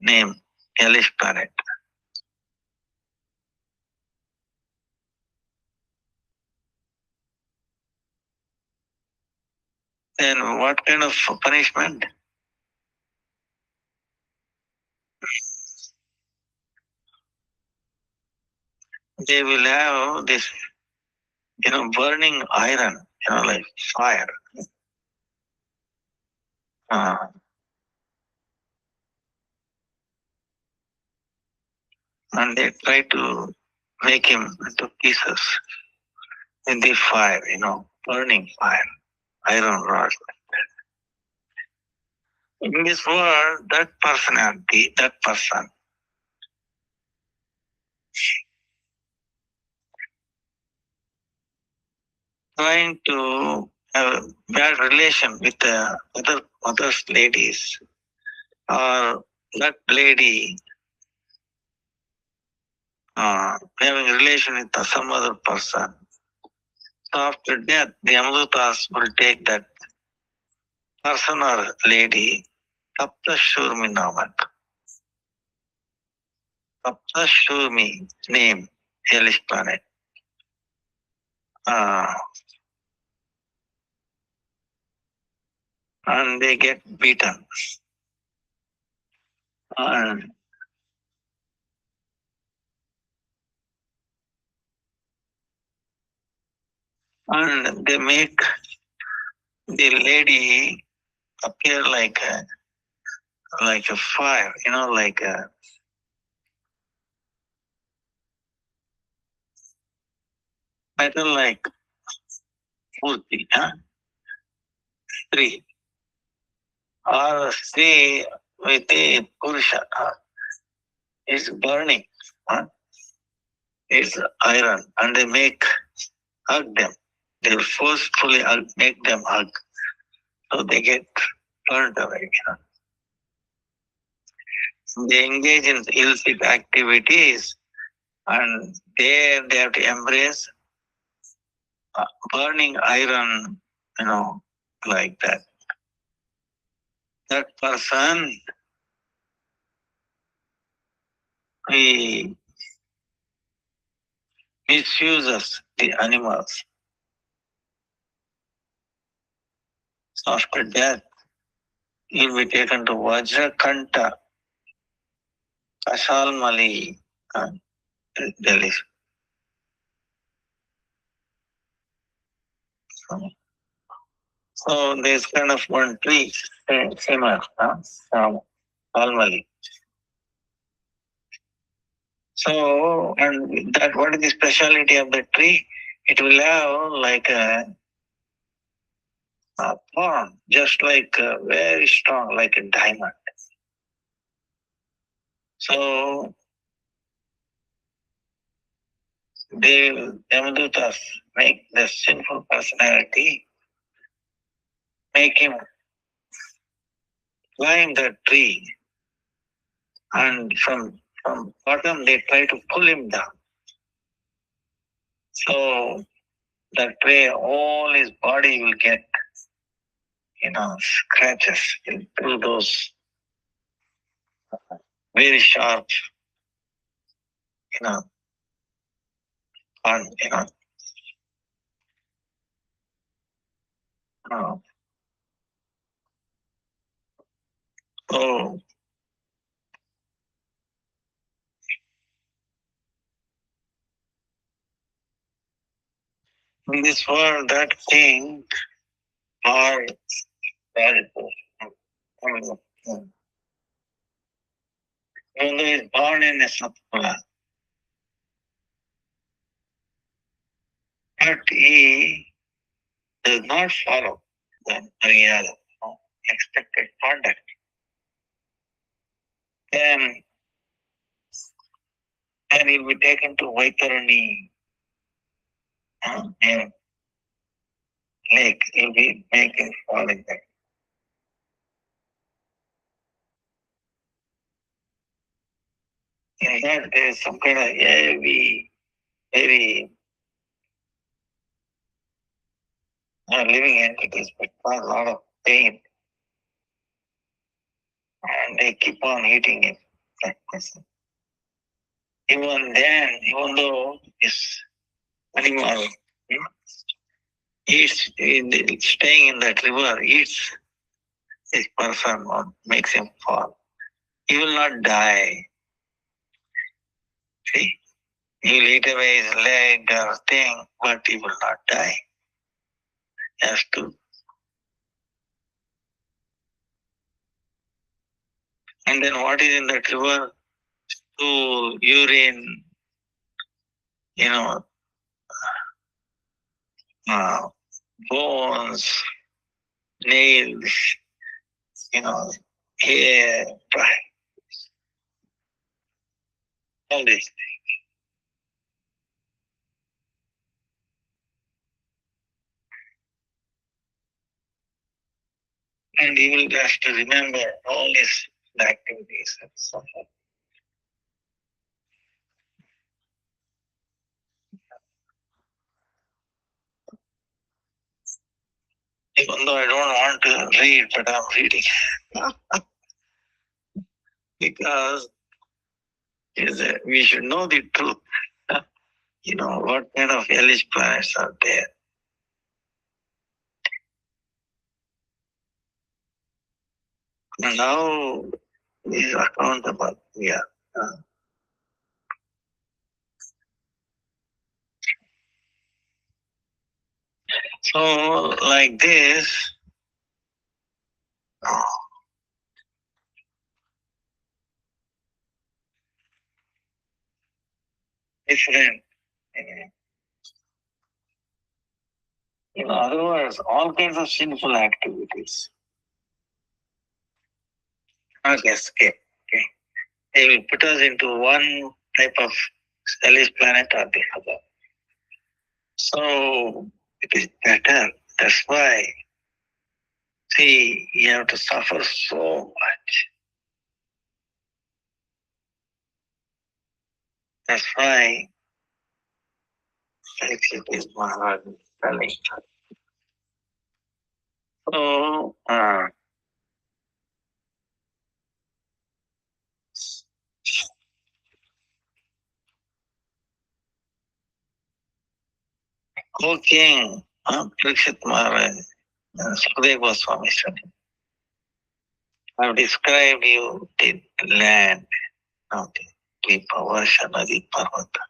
name, hellish planet. Then what kind of punishment? They will have this, burning iron, like fire. Uh, and they try to make him into pieces in the fire, burning fire, iron rod. In this world, that personality, that person, trying to have a bad relation with the other ladies, or that lady having a relation with some other person. So after death, the Amrutas will take that person or lady, Tapta Shurmi Namak. Tapta Shurmi name, hellish planet. And they get beaten. And, and they make the lady appear like a fire, like a metal like Murti, Tree. Or Sri with a Purusha is burning. It's iron, and they hug them. They forcefully make them hug, so they get burnt away. They engage in illicit activities, and they have to embrace burning iron, like that. That person, he misuses the animals. So after death, he'll be taken to Vajrakanta, Kashalmali, Delhi. So there's kind of one tree, famous, Kashalmali. So, and that, what is the speciality of the tree? It will have like a thorn, just like very strong, like a diamond. So they, Yamadutas, make the sinful personality, make him climb the tree, and from bottom they try to pull him down. So that way all his body will get, scratches through those very sharp, and so in this world, that thing are valuable. Even though he's born in a Satpura, but he does not follow the real expected conduct. Then he'll be taken to Vaitarani and lake. He'll be making falling there. In that there is some kind of heavy, very living entities, but cause a lot of pain, and they keep on eating it. That person. Even then, even though this animal eats, staying in that river, eats this person or makes him fall, he will not die. See? He will eat away his leg or thing, but he will not die. He has to. And then what is in that river? Stool, urine, you know, uh, bones, nails, you know, hair, all this. And he will have to remember all his activities and so on. Even though I don't want to read, but I'm reading because we should know the truth. You know, what kind of hellish planets are there? Now is accountable. Yeah. So like this, different. In other words, all kinds of sinful activities not escape. Okay. They will put us into one type of hellish planet or the other. So it is better. That's why, see, you have to suffer so much. That's why it is Maharaj telling. So, O King, Parikshit Maharaj, Sukadeva Goswami said, I have described you the land of the Vipa, Varsha, Nadi, Parvata.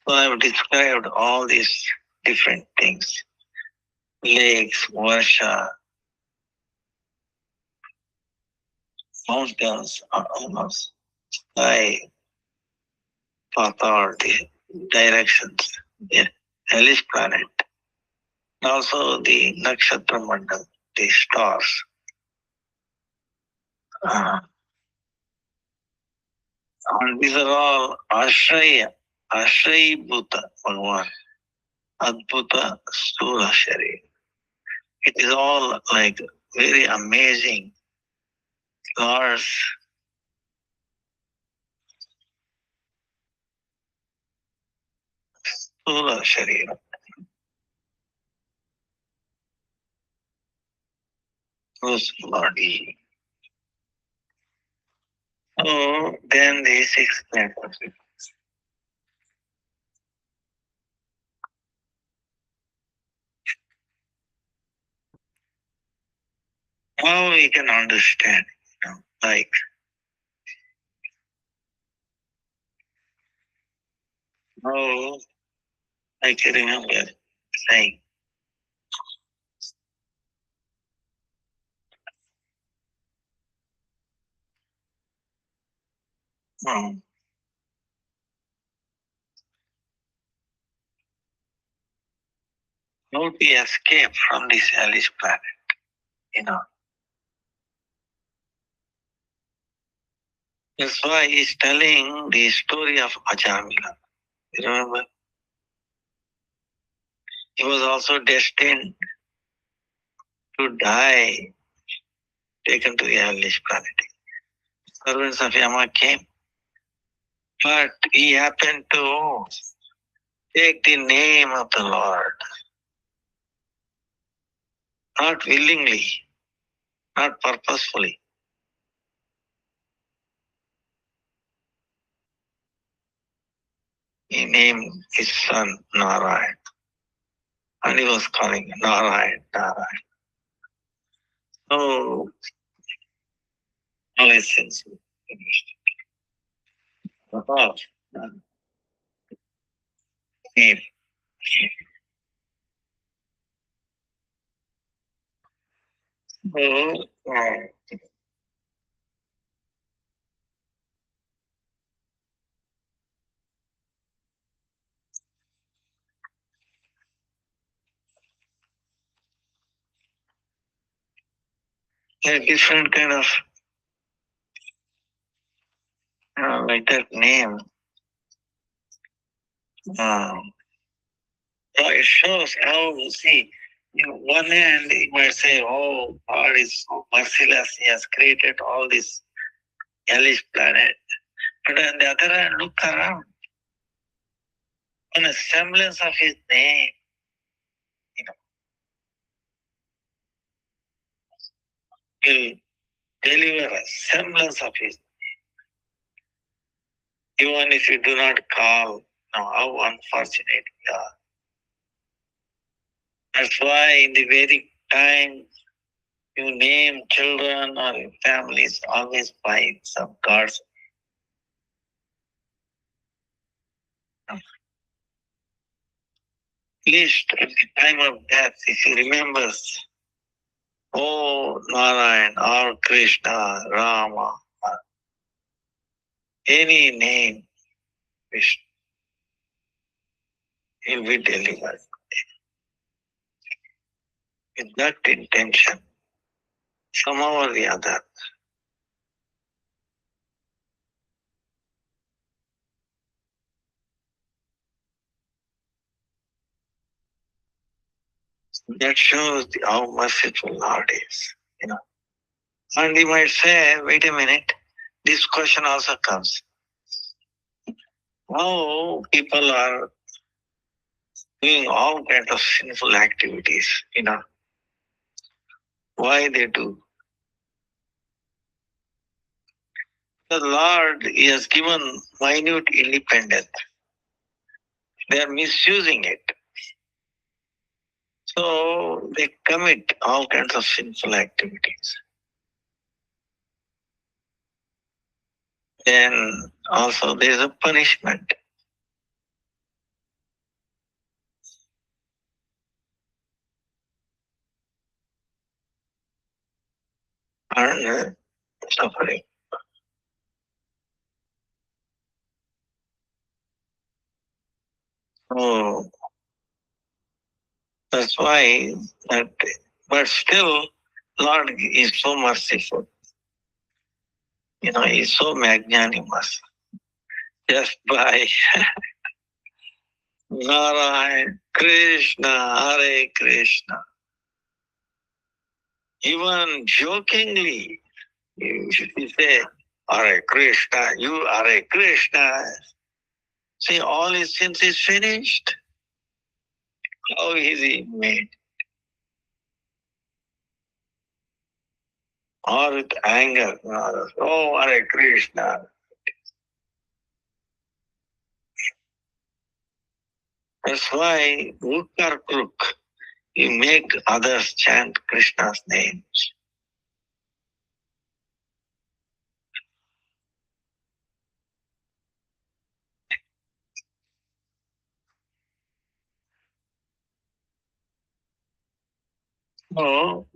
So I have described all these different things. Lakes, Varsha, mountains, almost sky, Pathar, the directions, the hellish planet. And also the Nakshatra Mandal, the stars. And these are all Ashraya, Ashrayi Bhuta, Bhagavan, Adbhuta Sthula Sharira. It is all like very amazing God's Sthula Sharira. Gross body. So then the sixth planet. Now we can understand, like now I can remember saying, how to escape from this hellish planet, you know. That's why he's telling the story of Ajamila. You remember? He was also destined to die, taken to the hellish planet. Servants of Yama came, but he happened to take the name of the Lord, not willingly, not purposefully. He named his son Narayan, and he was calling Narayan, Narayan. So, all essence finished. Oh, name. So, a different kind of, like that name. So it shows how, you see, one hand you might say, oh, God is so merciless, He has created all this hellish planet. But on the other hand, look around. On a semblance of His name, you know, will deliver a semblance of His, even if you do not call, how unfortunate we are. That's why in the Vedic time, you name children or your families always by some gods. At least at the time of death, if he remembers, oh Narayan or Krishna, Rama, or any name, Vishnu, he'll be delivered with that intention, somehow or the other. That shows how merciful Lord is. And you might say, wait a minute, this question also comes. How people are doing all kinds of sinful activities, why they do. The Lord He has given minute independence. They are misusing it. So they commit all kinds of sinful activities. Then also there is a punishment. And suffering. So that's why that, but still Lord is so merciful. He's so magnanimous. Just by Narayan, Krishna, Hare Krishna. Even jokingly, you should say, Hare Krishna, you Hare Krishna. See, all his sins is finished. How is he made? Or with anger. Oh, Hare Krishna. That's why hook or crook, you make others chant Krishna's name. So,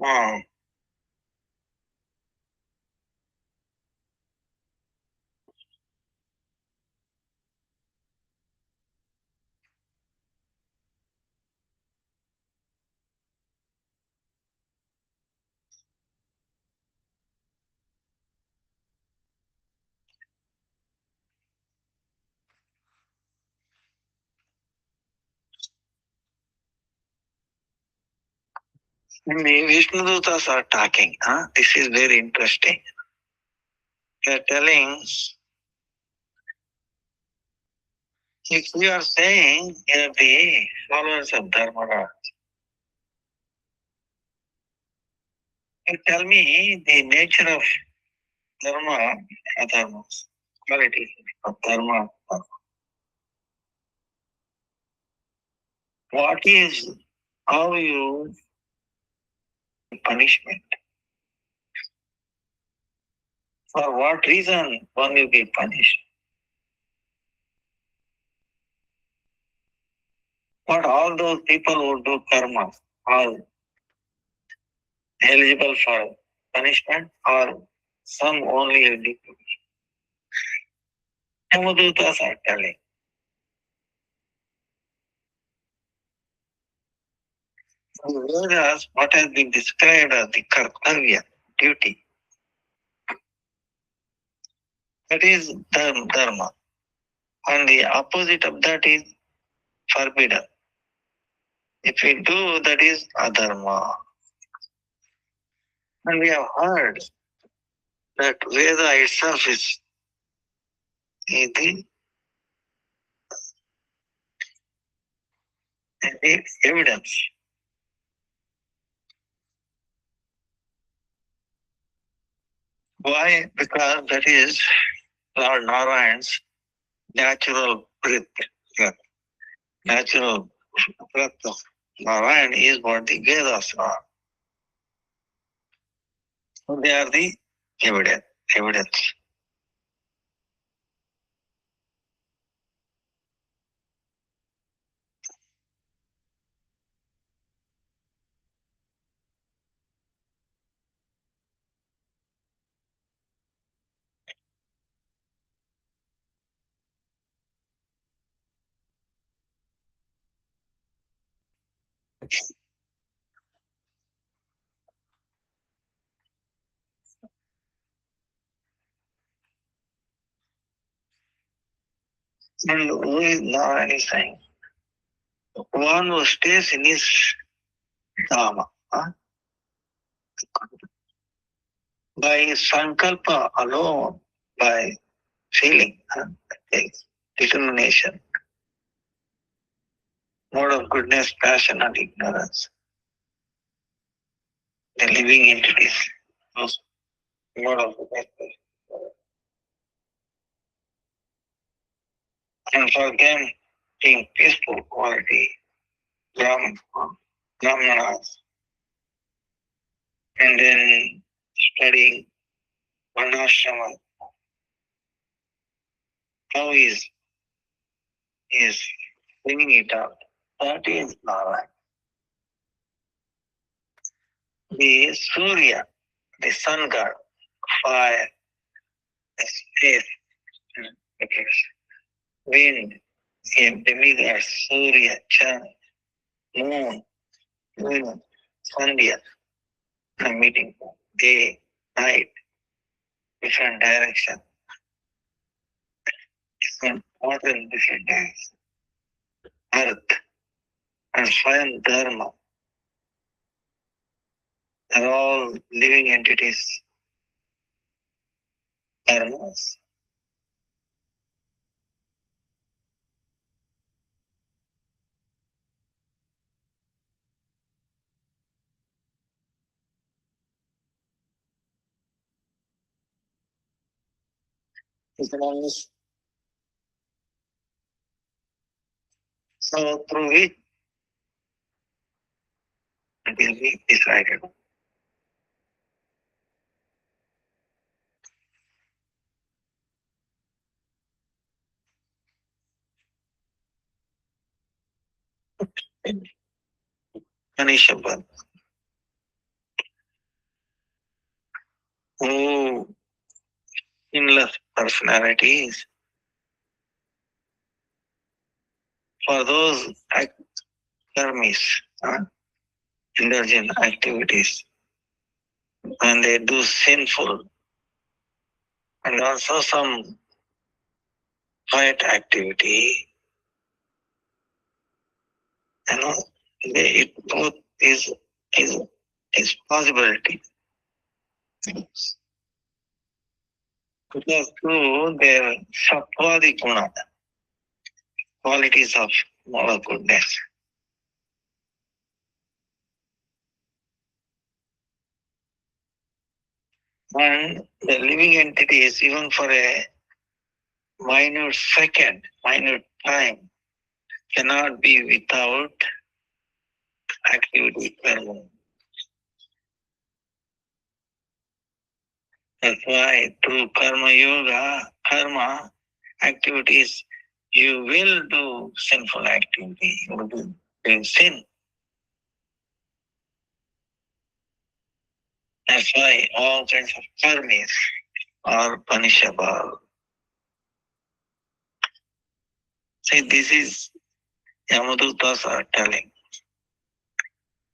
And the Vishnudutas are talking. This is very interesting. They are telling, if you are saying you are the followers of Dharma, you tell me the nature of Dharma, adharma, quality of Dharma. What is, how you punishment? For what reason one will be punished? But all those people who do karma are eligible for punishment or some only will be punished. Yamadutas are telling. The Vedas, what has been described as the kartavya, duty, that is dharma. And the opposite of that is forbidden. If we do, that is adharma. And we have heard that Veda itself is the evidence. Why? Because that is Lord Narayan's natural breath. Yeah. Natural breath of Narayan is what the Vedas are. So they are the evidence. And who is Narayan is saying? One who stays in his Dharma, by sankalpa alone, by feeling, determination, mode of goodness, passion, and ignorance, the living entities, those mode of goodness. And for them, being peaceful quality, Brahmanas, and then studying Varnashrama, how is bringing it out. That is Narayan. The Surya, the sun god, fire, the space, wind, the demigod, Surya, Chan, moon, Sandhya, the meeting, day, night, different direction, different water in different direction, earth, and Swayam Dharma. They're all living entities, dharmas. So through which it will be decided. Punishable. Who sinless personalities for those karmis, indulge in activities, and they do sinful and also some right activity, you know, it both is is possibility. Because through their sattva guna, qualities of moral goodness. And the living entities, even for a minute second, minute time, cannot be without activity karma. That's why through karma yoga, karma activities, you will do sinful activity. You will do sin. That's why all kinds of karmas are punishable. See, this is Yamadutas are telling.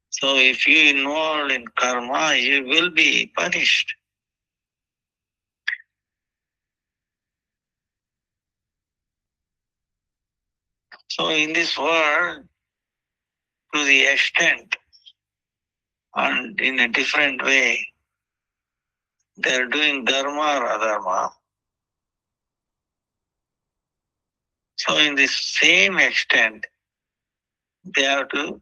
So if you involve in karma, you will be punished. So in this world, to the extent and in a different way, they are doing dharma or adharma. So in the same extent, they have to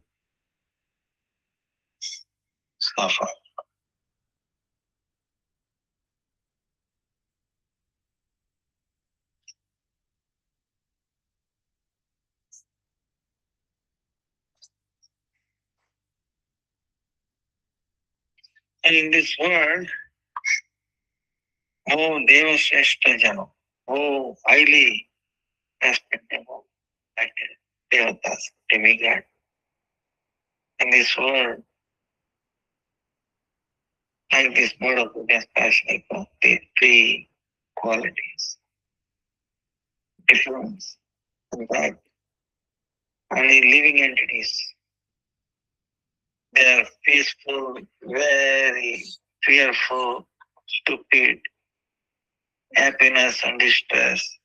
suffer. And in this world, oh Deva Shrestha Jano, oh highly respectable, like Devatas, demigod. In this world, like this mode of goodness, passion, the three qualities, difference, and that only living entities. They are peaceful, very fearful, stupid, happiness and distress,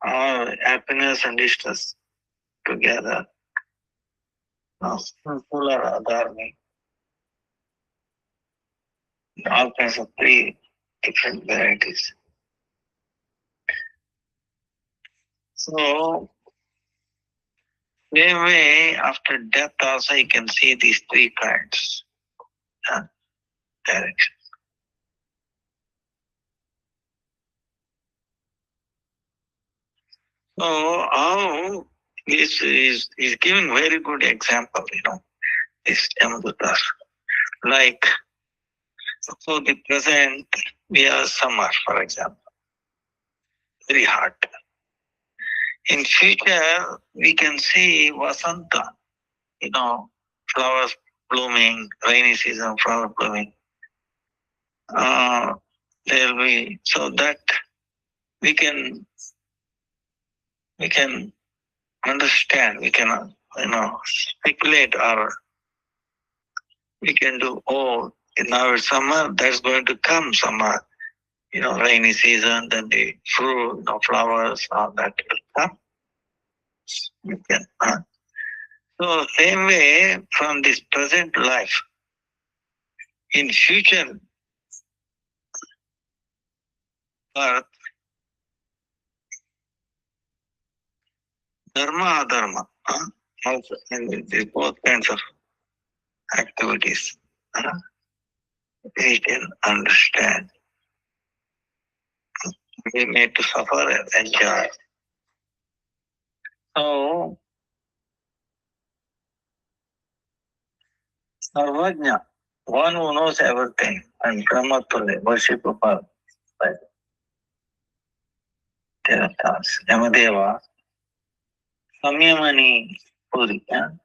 all happiness and distress together. Full or adharmic, all kinds of three different varieties. So, same way, after death also you can see these three kinds directions. So, how this is giving very good example, this Yamadutas. Like, so the present, we have summer, for example, very hot. In future, we can see Vasanta, flowers blooming, rainy season, flower blooming. There will be, so that we can understand, we can, speculate, or we can do, now it's summer, that's going to come summer, rainy season, then the fruit, flowers, all that will come. You can, So same way from this present life, in future birth, dharma, adharma, also in the both kinds of activities, we can understand. We need to suffer and enjoy. So, Sarvajna, one who knows everything, and Brahmatule, worshipable by Devatas, Yamadeva, Samyamani Purika,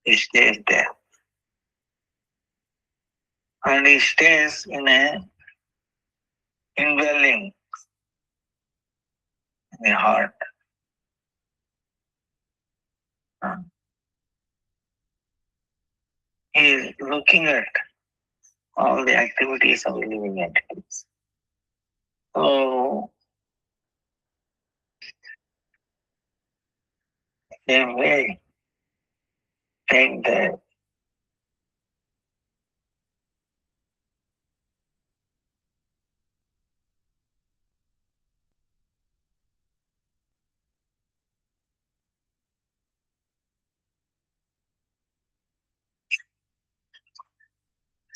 he stays there. And he stays in a indwelling in the heart. He is looking at all the activities of living entities. So, same way, take the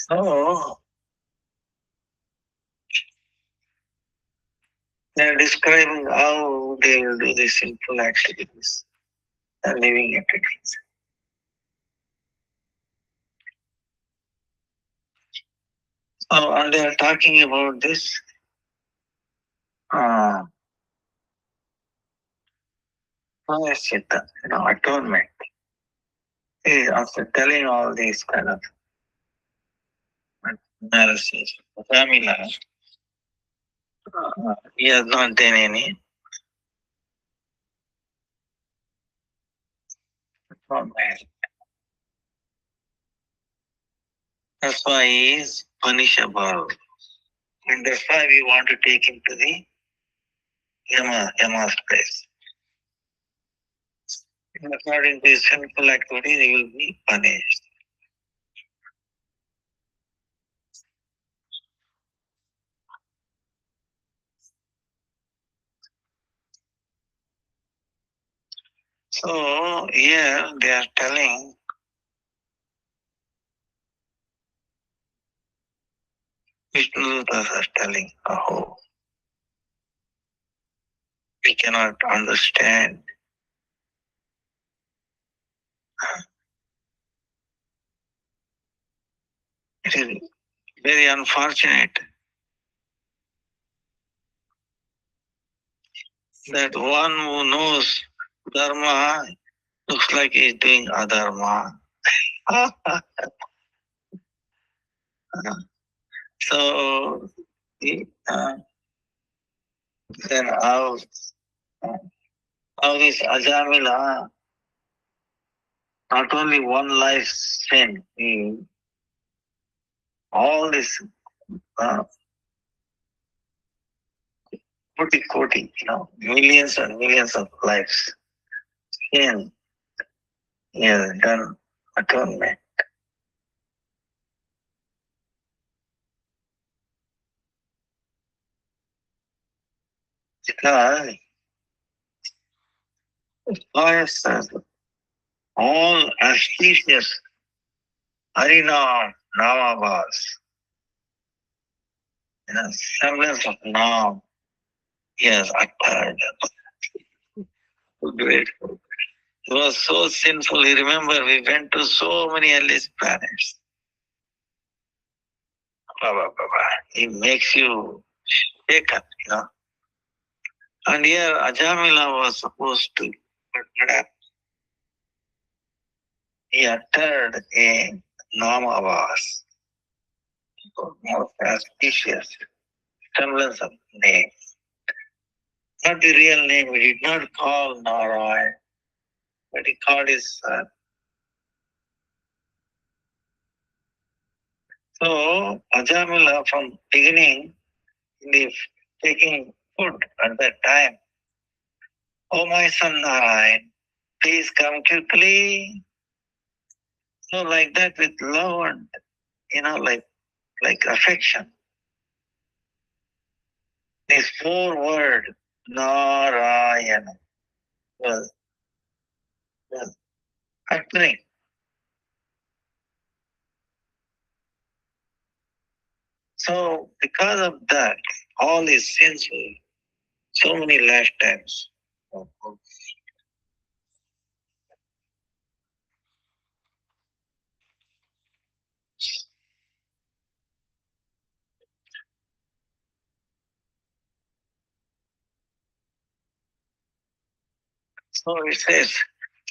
So they're describing how they will do these simple activities, the living entities. So, and they are talking about this atonement. After telling all these kind of analysis, Ramila, he has not done any atonement. That's why he is punishable. And that's why we want to take him to the Yama's place. And according to his sinful activities, he will be punished. So here they are telling Vishnu are telling, oh, we cannot understand. It is very unfortunate that one who knows Dharma looks like he's doing adharma. So, then how is Ajamila not only one life sin, all this koti, millions and millions of lives sin, he has done atonement. Because God says all auspicious Harinam Namabhas, semblance of Nam, he has uttered. Grateful. He was so sinful. You remember, we went to so many endless planets. He makes you shaken. And here Ajamila was supposed to, but what happened? He uttered a Namavas, most auspicious semblance of name. Not the real name. He did not call Narayan, but he called his son. So Ajamila from beginning, taking food at that time. Oh, my son Narayan, please come quickly. So like that with love and, like affection. This 4 word, Narayana, was uttering. So because of that, all his sins were so many lifetimes. So it says,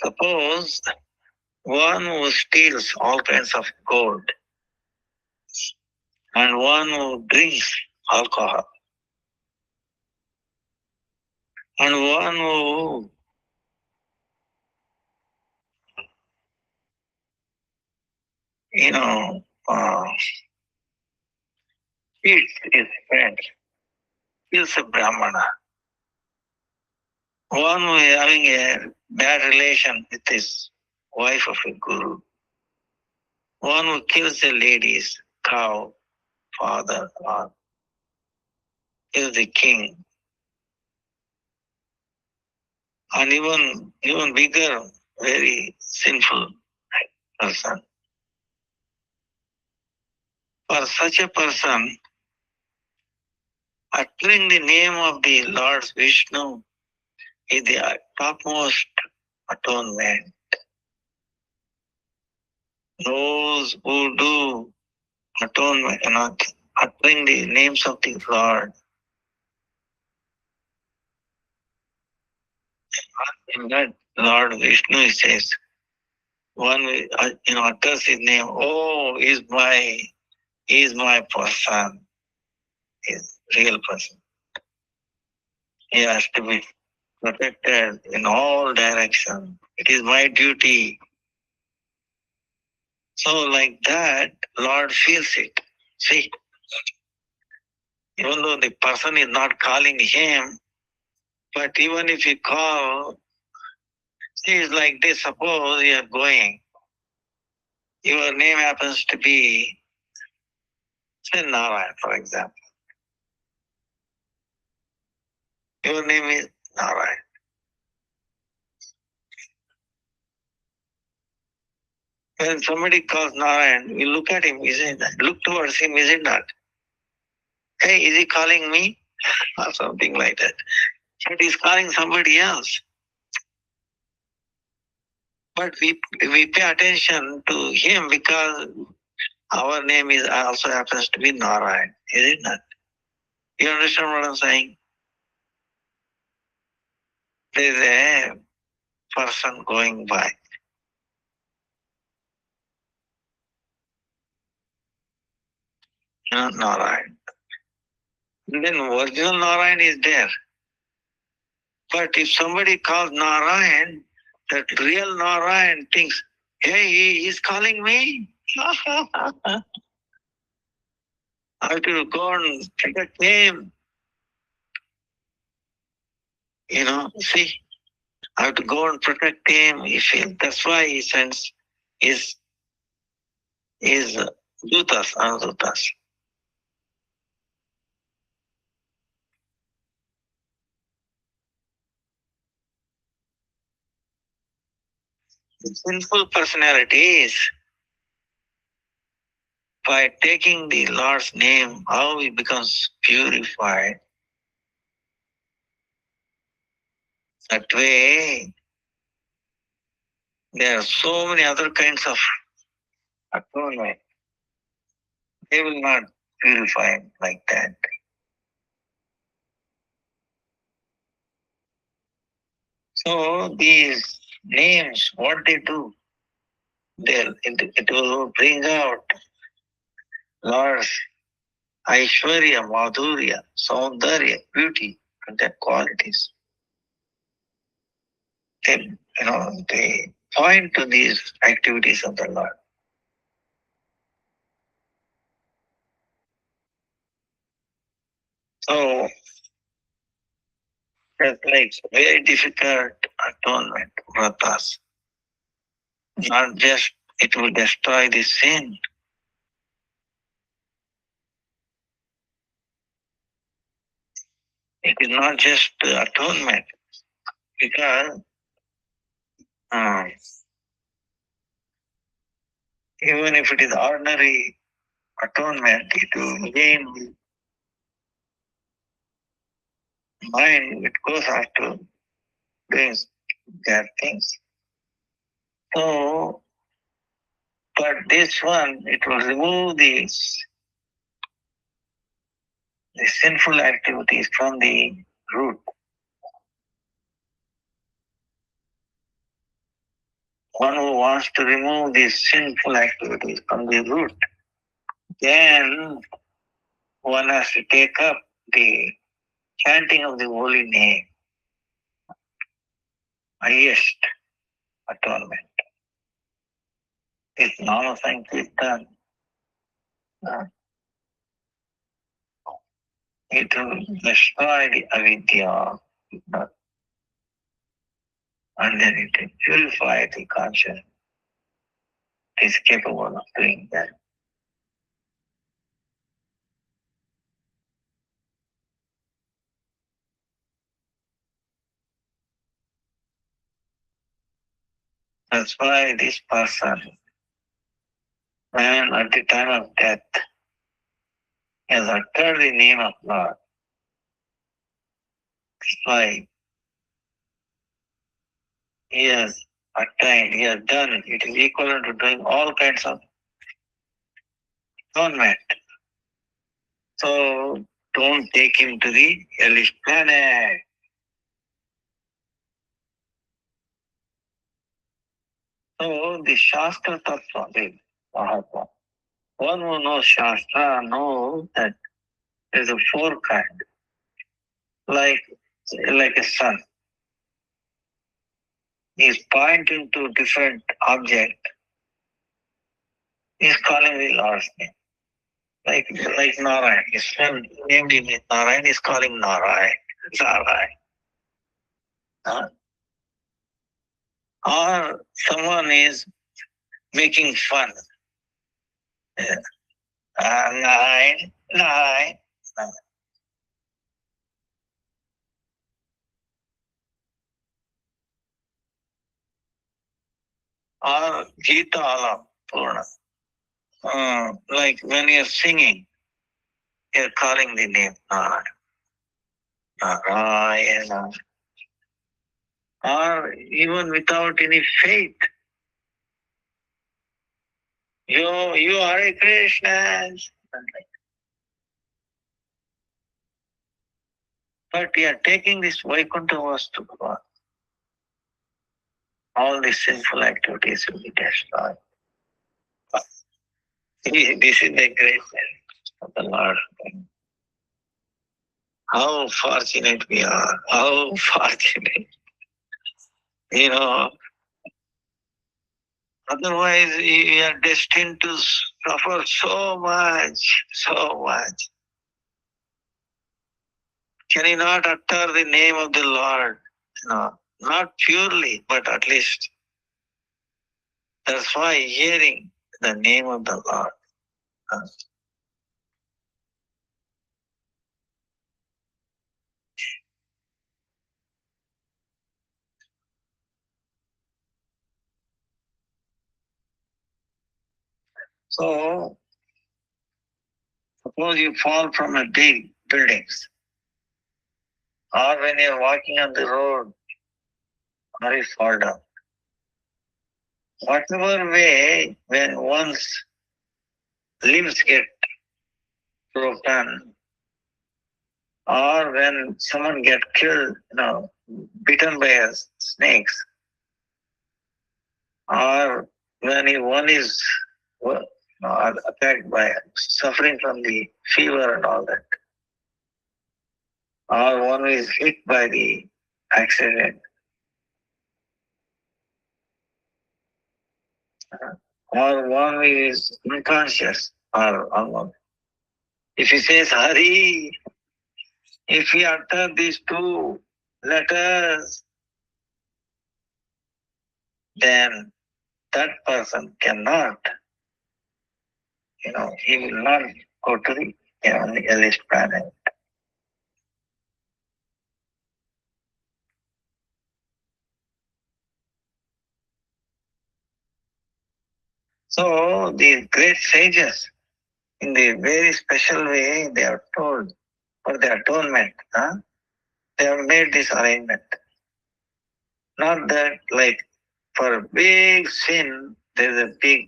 suppose one who steals all kinds of gold and one who drinks alcohol and one who cheats his friend, kills a brahmana, one who is having a bad relation with his wife of a guru, one who kills a lady's cow, father, or is the king, and even bigger, very sinful person. For such a person, uttering the name of the Lord Vishnu is the topmost atonement. Those who do atonement, uttering the names of the Lord, in that Lord Vishnu says, one utters his name, oh, is my person, is real person. He has to be protected in all directions. It is my duty. So like that, Lord feels it. See, even though the person is not calling him, but even if you call, see, it's like this. Suppose you are going, your name happens to be, say, Narayan, for example. Your name is Narayan. When somebody calls Narayan, you look at him, is it that? Look towards him, is it not? Hey, is he calling me? Or something like that. But he's calling somebody else. But we pay attention to him because our name is also happens to be Narayan, is it not? You understand what I'm saying? There is a person going by, Narayan. And then original Narayan is there. But if somebody calls Narayan, that real Narayan thinks, hey, he is calling me. I have to go and protect him. See, I have to go and protect him. He feels that's why he sends his dutas, anudutas. The sinful personalities, by taking the Lord's name, how he becomes purified. That way, there are so many other kinds of atonement. They will not purify like that. So these names, what they do, it will bring out Lord's Aishwarya, Madhurya, Saundarya, beauty, and their qualities. They point to these activities of the Lord. So that's like very difficult atonement, vratas. Not just it will destroy the sin. It is not just atonement, because even if it is ordinary atonement, it will gain mind, it goes after doing their things. So, but this one, it will remove the sinful activities from the root. One who wants to remove these sinful activities from the root, then one has to take up the chanting of the holy name, highest atonement. This Nama Sankirtan, it will destroy the avidya, and then it will purify the conscience. It is capable of doing that. That's why this person, when at the time of death, has uttered the name of Lord. That's why he has attained, he has done it. It is equivalent to doing all kinds of atonement. So don't take him to the hellish planet. So the Shastra Tattva, the Mahatma, one who knows Shastra knows that there is a four kind, like a sun. He is pointing to different object. He is calling the Lord's name. Like Narayan. His friend named him Narayan, is calling Narayan. Narayan. Or someone is making fun. Narayan, Narayan. Or Gita Alam, Purna. Like when you're singing, you're calling the name Narayan. Narayana. Or even without any faith, you are a Krishna. But we are taking this Vaikuntha Vastu, all the sinful activities will be destroyed. This is the greatness of the Lord. How fortunate we are. How fortunate. Otherwise we are destined to suffer so much, so much. Can you not utter the name of the Lord? Not purely, but at least. That's why hearing the name of the Lord. So, suppose you fall from a big buildings, or when you're walking on the road, or you fall down. Whatever way, when one's limbs get broken, or when someone get killed, bitten by snakes, or when one is attacked by suffering from the fever and all that, or one is hit by the accident, or one is unconscious or unknown. If he says Hari, if he utter these two letters, then that person cannot, he will not go to the hellish planet. So the great sages, in the very special way, they are told for the atonement. They have made this arrangement. Not that like for big sin, there is a big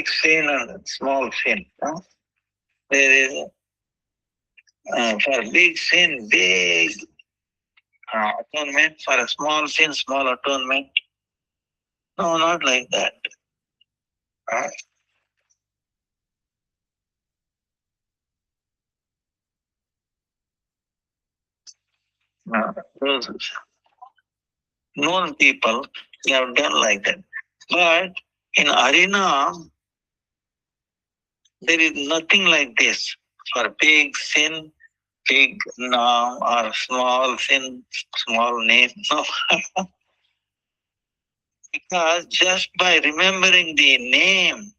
sin and a small sin. There is for big sin, big atonement. For a small sin, small atonement. No, not like that. Those known people, they have done like that. But in arena, there is nothing like this. For big sin, big nam, or small sin, small name. No. Because just by remembering the name,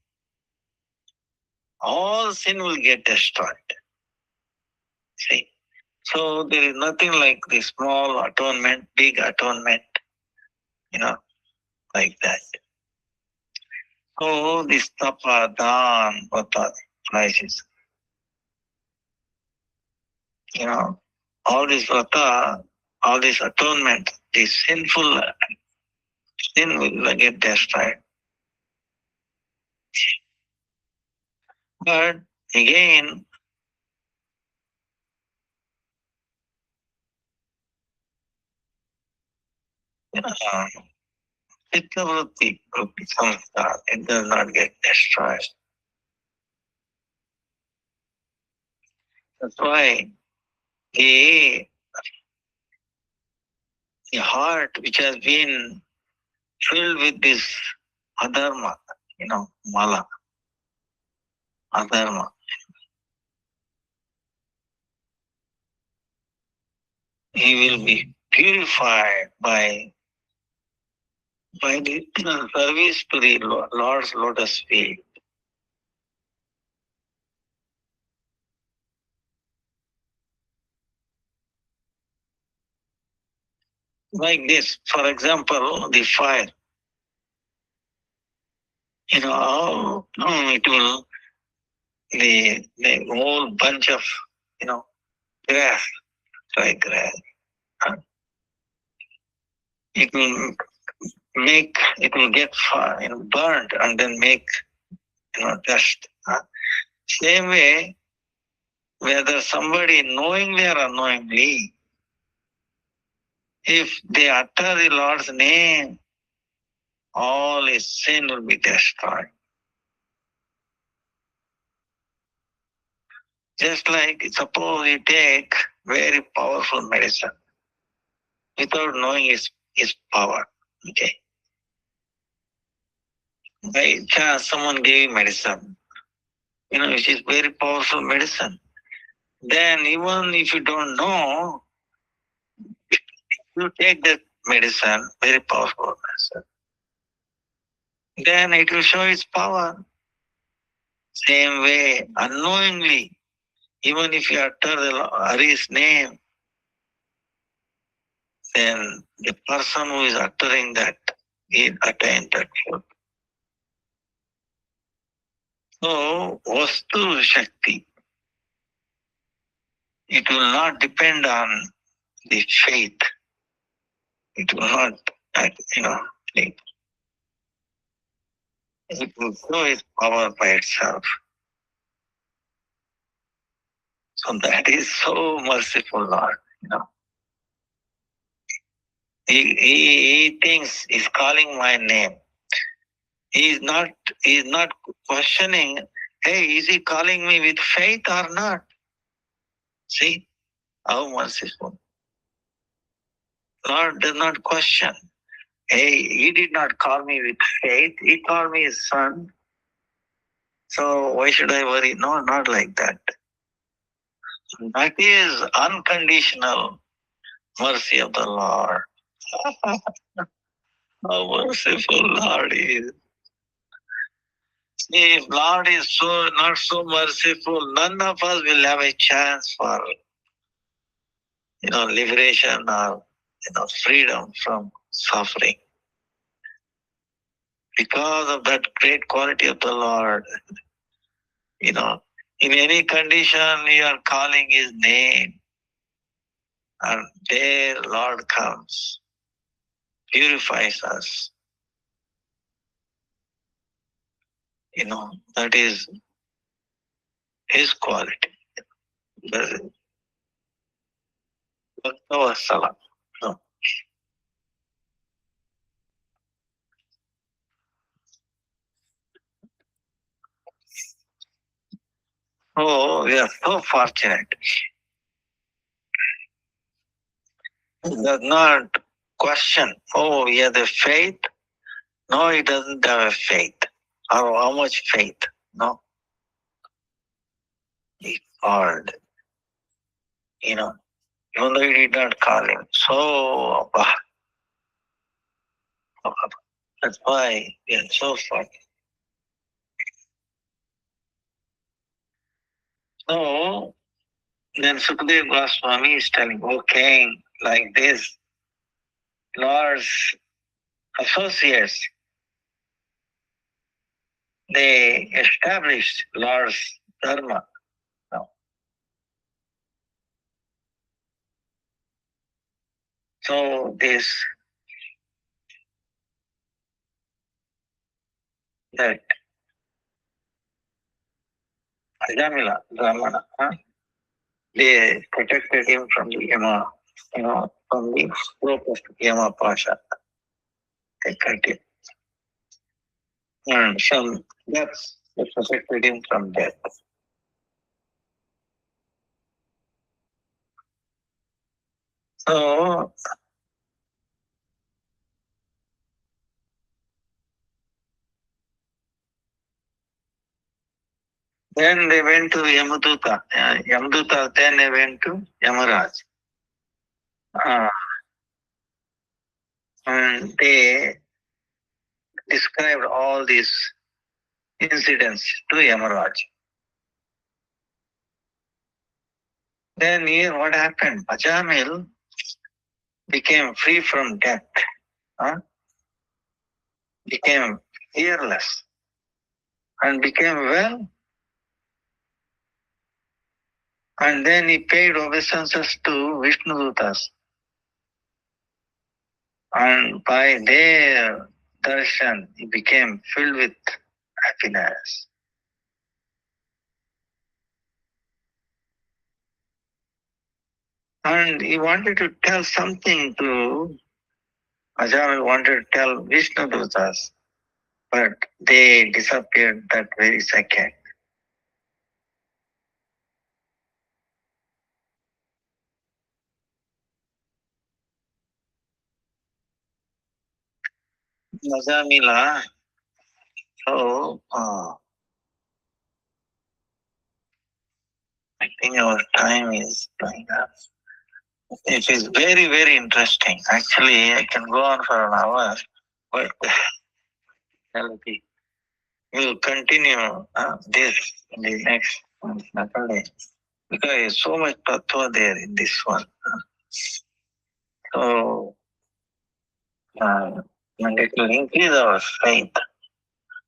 all sin will get destroyed. See? So there is nothing like the small atonement, big atonement. like that. So this tapa, dan, vata, rises. All this vata, all this atonement, this sin will get destroyed. But again, Chittavritti samskar, it does not get destroyed. That's why the, the heart which has been filled with this adharma, mala, adharma, he will be purified by the service to the Lord's lotus feet. Like this, for example, the fire. It will, the whole bunch of, grass, dry grass. It will it will get burnt and then make, dust. Same way, whether somebody knowingly or unknowingly, if they utter the Lord's name, all his sin will be destroyed. Just like suppose you take very powerful medicine without knowing its power. Okay. By chance someone gave you medicine, which is very powerful medicine. Then even if you don't know, you take that medicine, very powerful medicine, then it will show its power. Same way, unknowingly, even if you utter the Hari's name, then the person who is uttering that, he attained that truth. So, Vastu Shakti, it will not depend on the faith. It will not, it will show its power by itself. So that is so merciful, Lord. He thinks he's calling my name. He's not questioning, hey, is he calling me with faith or not? See how merciful. Lord does not question. Hey, he did not call me with faith. He called me his son. So why should I worry? No, not like that. That is unconditional mercy of the Lord. How merciful Lord is. If Lord is not so merciful, none of us will have a chance for liberation or freedom from suffering. Because of that great quality of the Lord, in any condition you are calling his name, and there Lord comes, purifies us. That is his quality. That is Bhakta. Oh, we are so fortunate. He does not question, oh, he has a faith. No, he doesn't have a faith. Or how much faith? No. He called, even though he did not call him. So, that's why we are so fortunate. So, then Sukadeva Goswami is telling, okay, like this, Lord's associates, they established Lord's Dharma. Now, so this that Ajamila Brahmana, they protected him from the Yama, from the rope of Yama Pasha. They cut him. And from death, they protected him from death. So then they went to Yamaduta. Yamaduta, then they went to Yamaraj. And they described all these incidents to Yamaraj. Then here what happened? Ajamil became free from death, became fearless, and became well. And then he paid obeisances to Vishnu Dutas. And by their darshan, he became filled with happiness. And he wanted to tell something to Ajamil, wanted to tell Vishnu Dutas, but they disappeared that very second. Ajamila, so I think our time is going up. It is very, very interesting. Actually, I can go on for an hour, but we'll continue this in the next Saturday because there's so much tattva there in this one. So, and it will increase our faith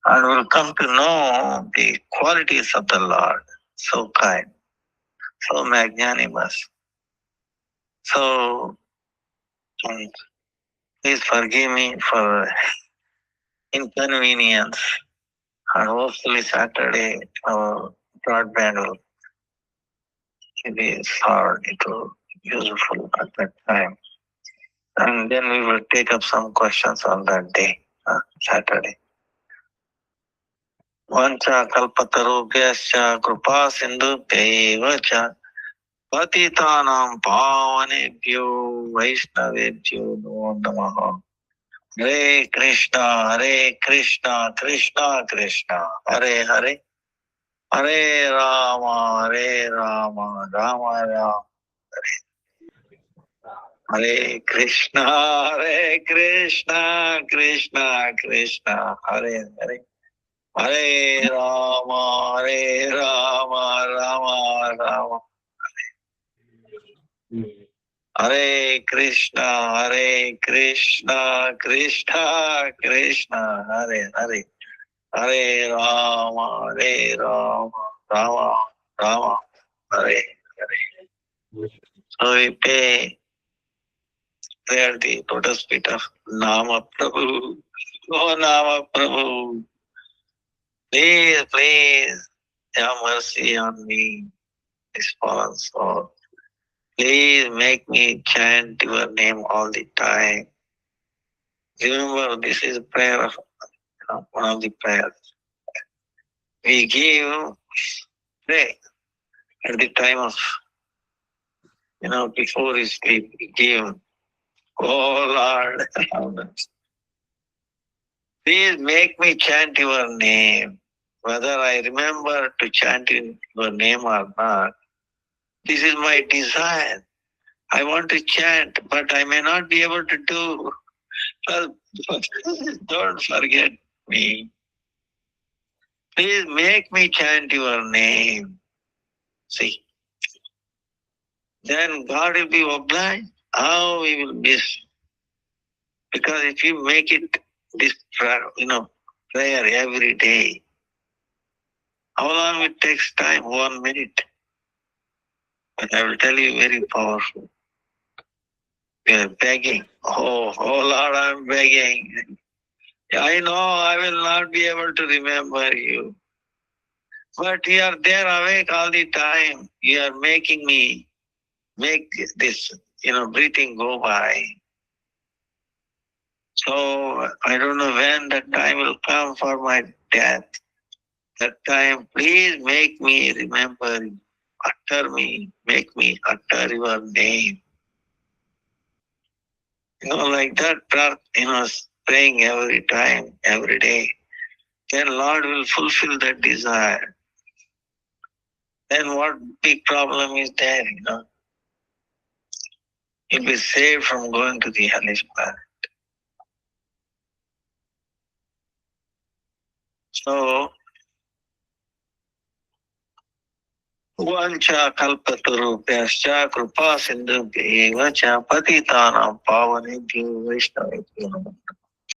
and we'll come to know the qualities of the Lord. So kind, so magnanimous. So, please forgive me for inconvenience. And hopefully Saturday our broadband will be solved. It will be useful at that time. And then we will take up some questions on that day, Saturday. Vancha kalpatarubhyascha kripa sindhubhyaiva cha patitanam pavanebhyo vaishnavebhyo namo namaha. Hare Krishna, Krishna Krishna, Hare Hare, Hare Rama, Rama Rama, Hare Krishna, Krishna Krishna, Hare Hare, Hare Rama, Rama, Hare Krishna, Krishna Krishna, Hare Hare, Hare Rama, Rama, Hare Hare. So we pay there the lotus feet of Nama Prabhu. Oh Nama Prabhu, please, have mercy on me, this fallen soul. Please make me chant your name all the time. Remember, this is a prayer of one of the prayers. We pray at the time of, before we sleep, we give, oh Lord, please make me chant your name. Whether I remember to chant in your name or not, this is my desire. I want to chant, but I may not be able to do. Well, don't forget me. Please make me chant your name. See, then God will be obliged. How we will miss Because if you make it this prayer every day, how long it takes time? 1 minute. But I will tell you, very powerful. We are begging. Oh Lord, I'm begging. I know I will not be able to remember you. But you are there awake all the time. You are making me make this, breathing go by. So I don't know when that time will come for my death. That time, please make me remember, utter me, make me utter your name. Like that, praying every time, every day. Then Lord will fulfill that desire. Then what big problem is there, You'll be saved from going to the hellish path. So, Vancha kalpatarupyascha kripa sindhubhya eva cha patitanam pavanebhyo vaishnavebhyo namo.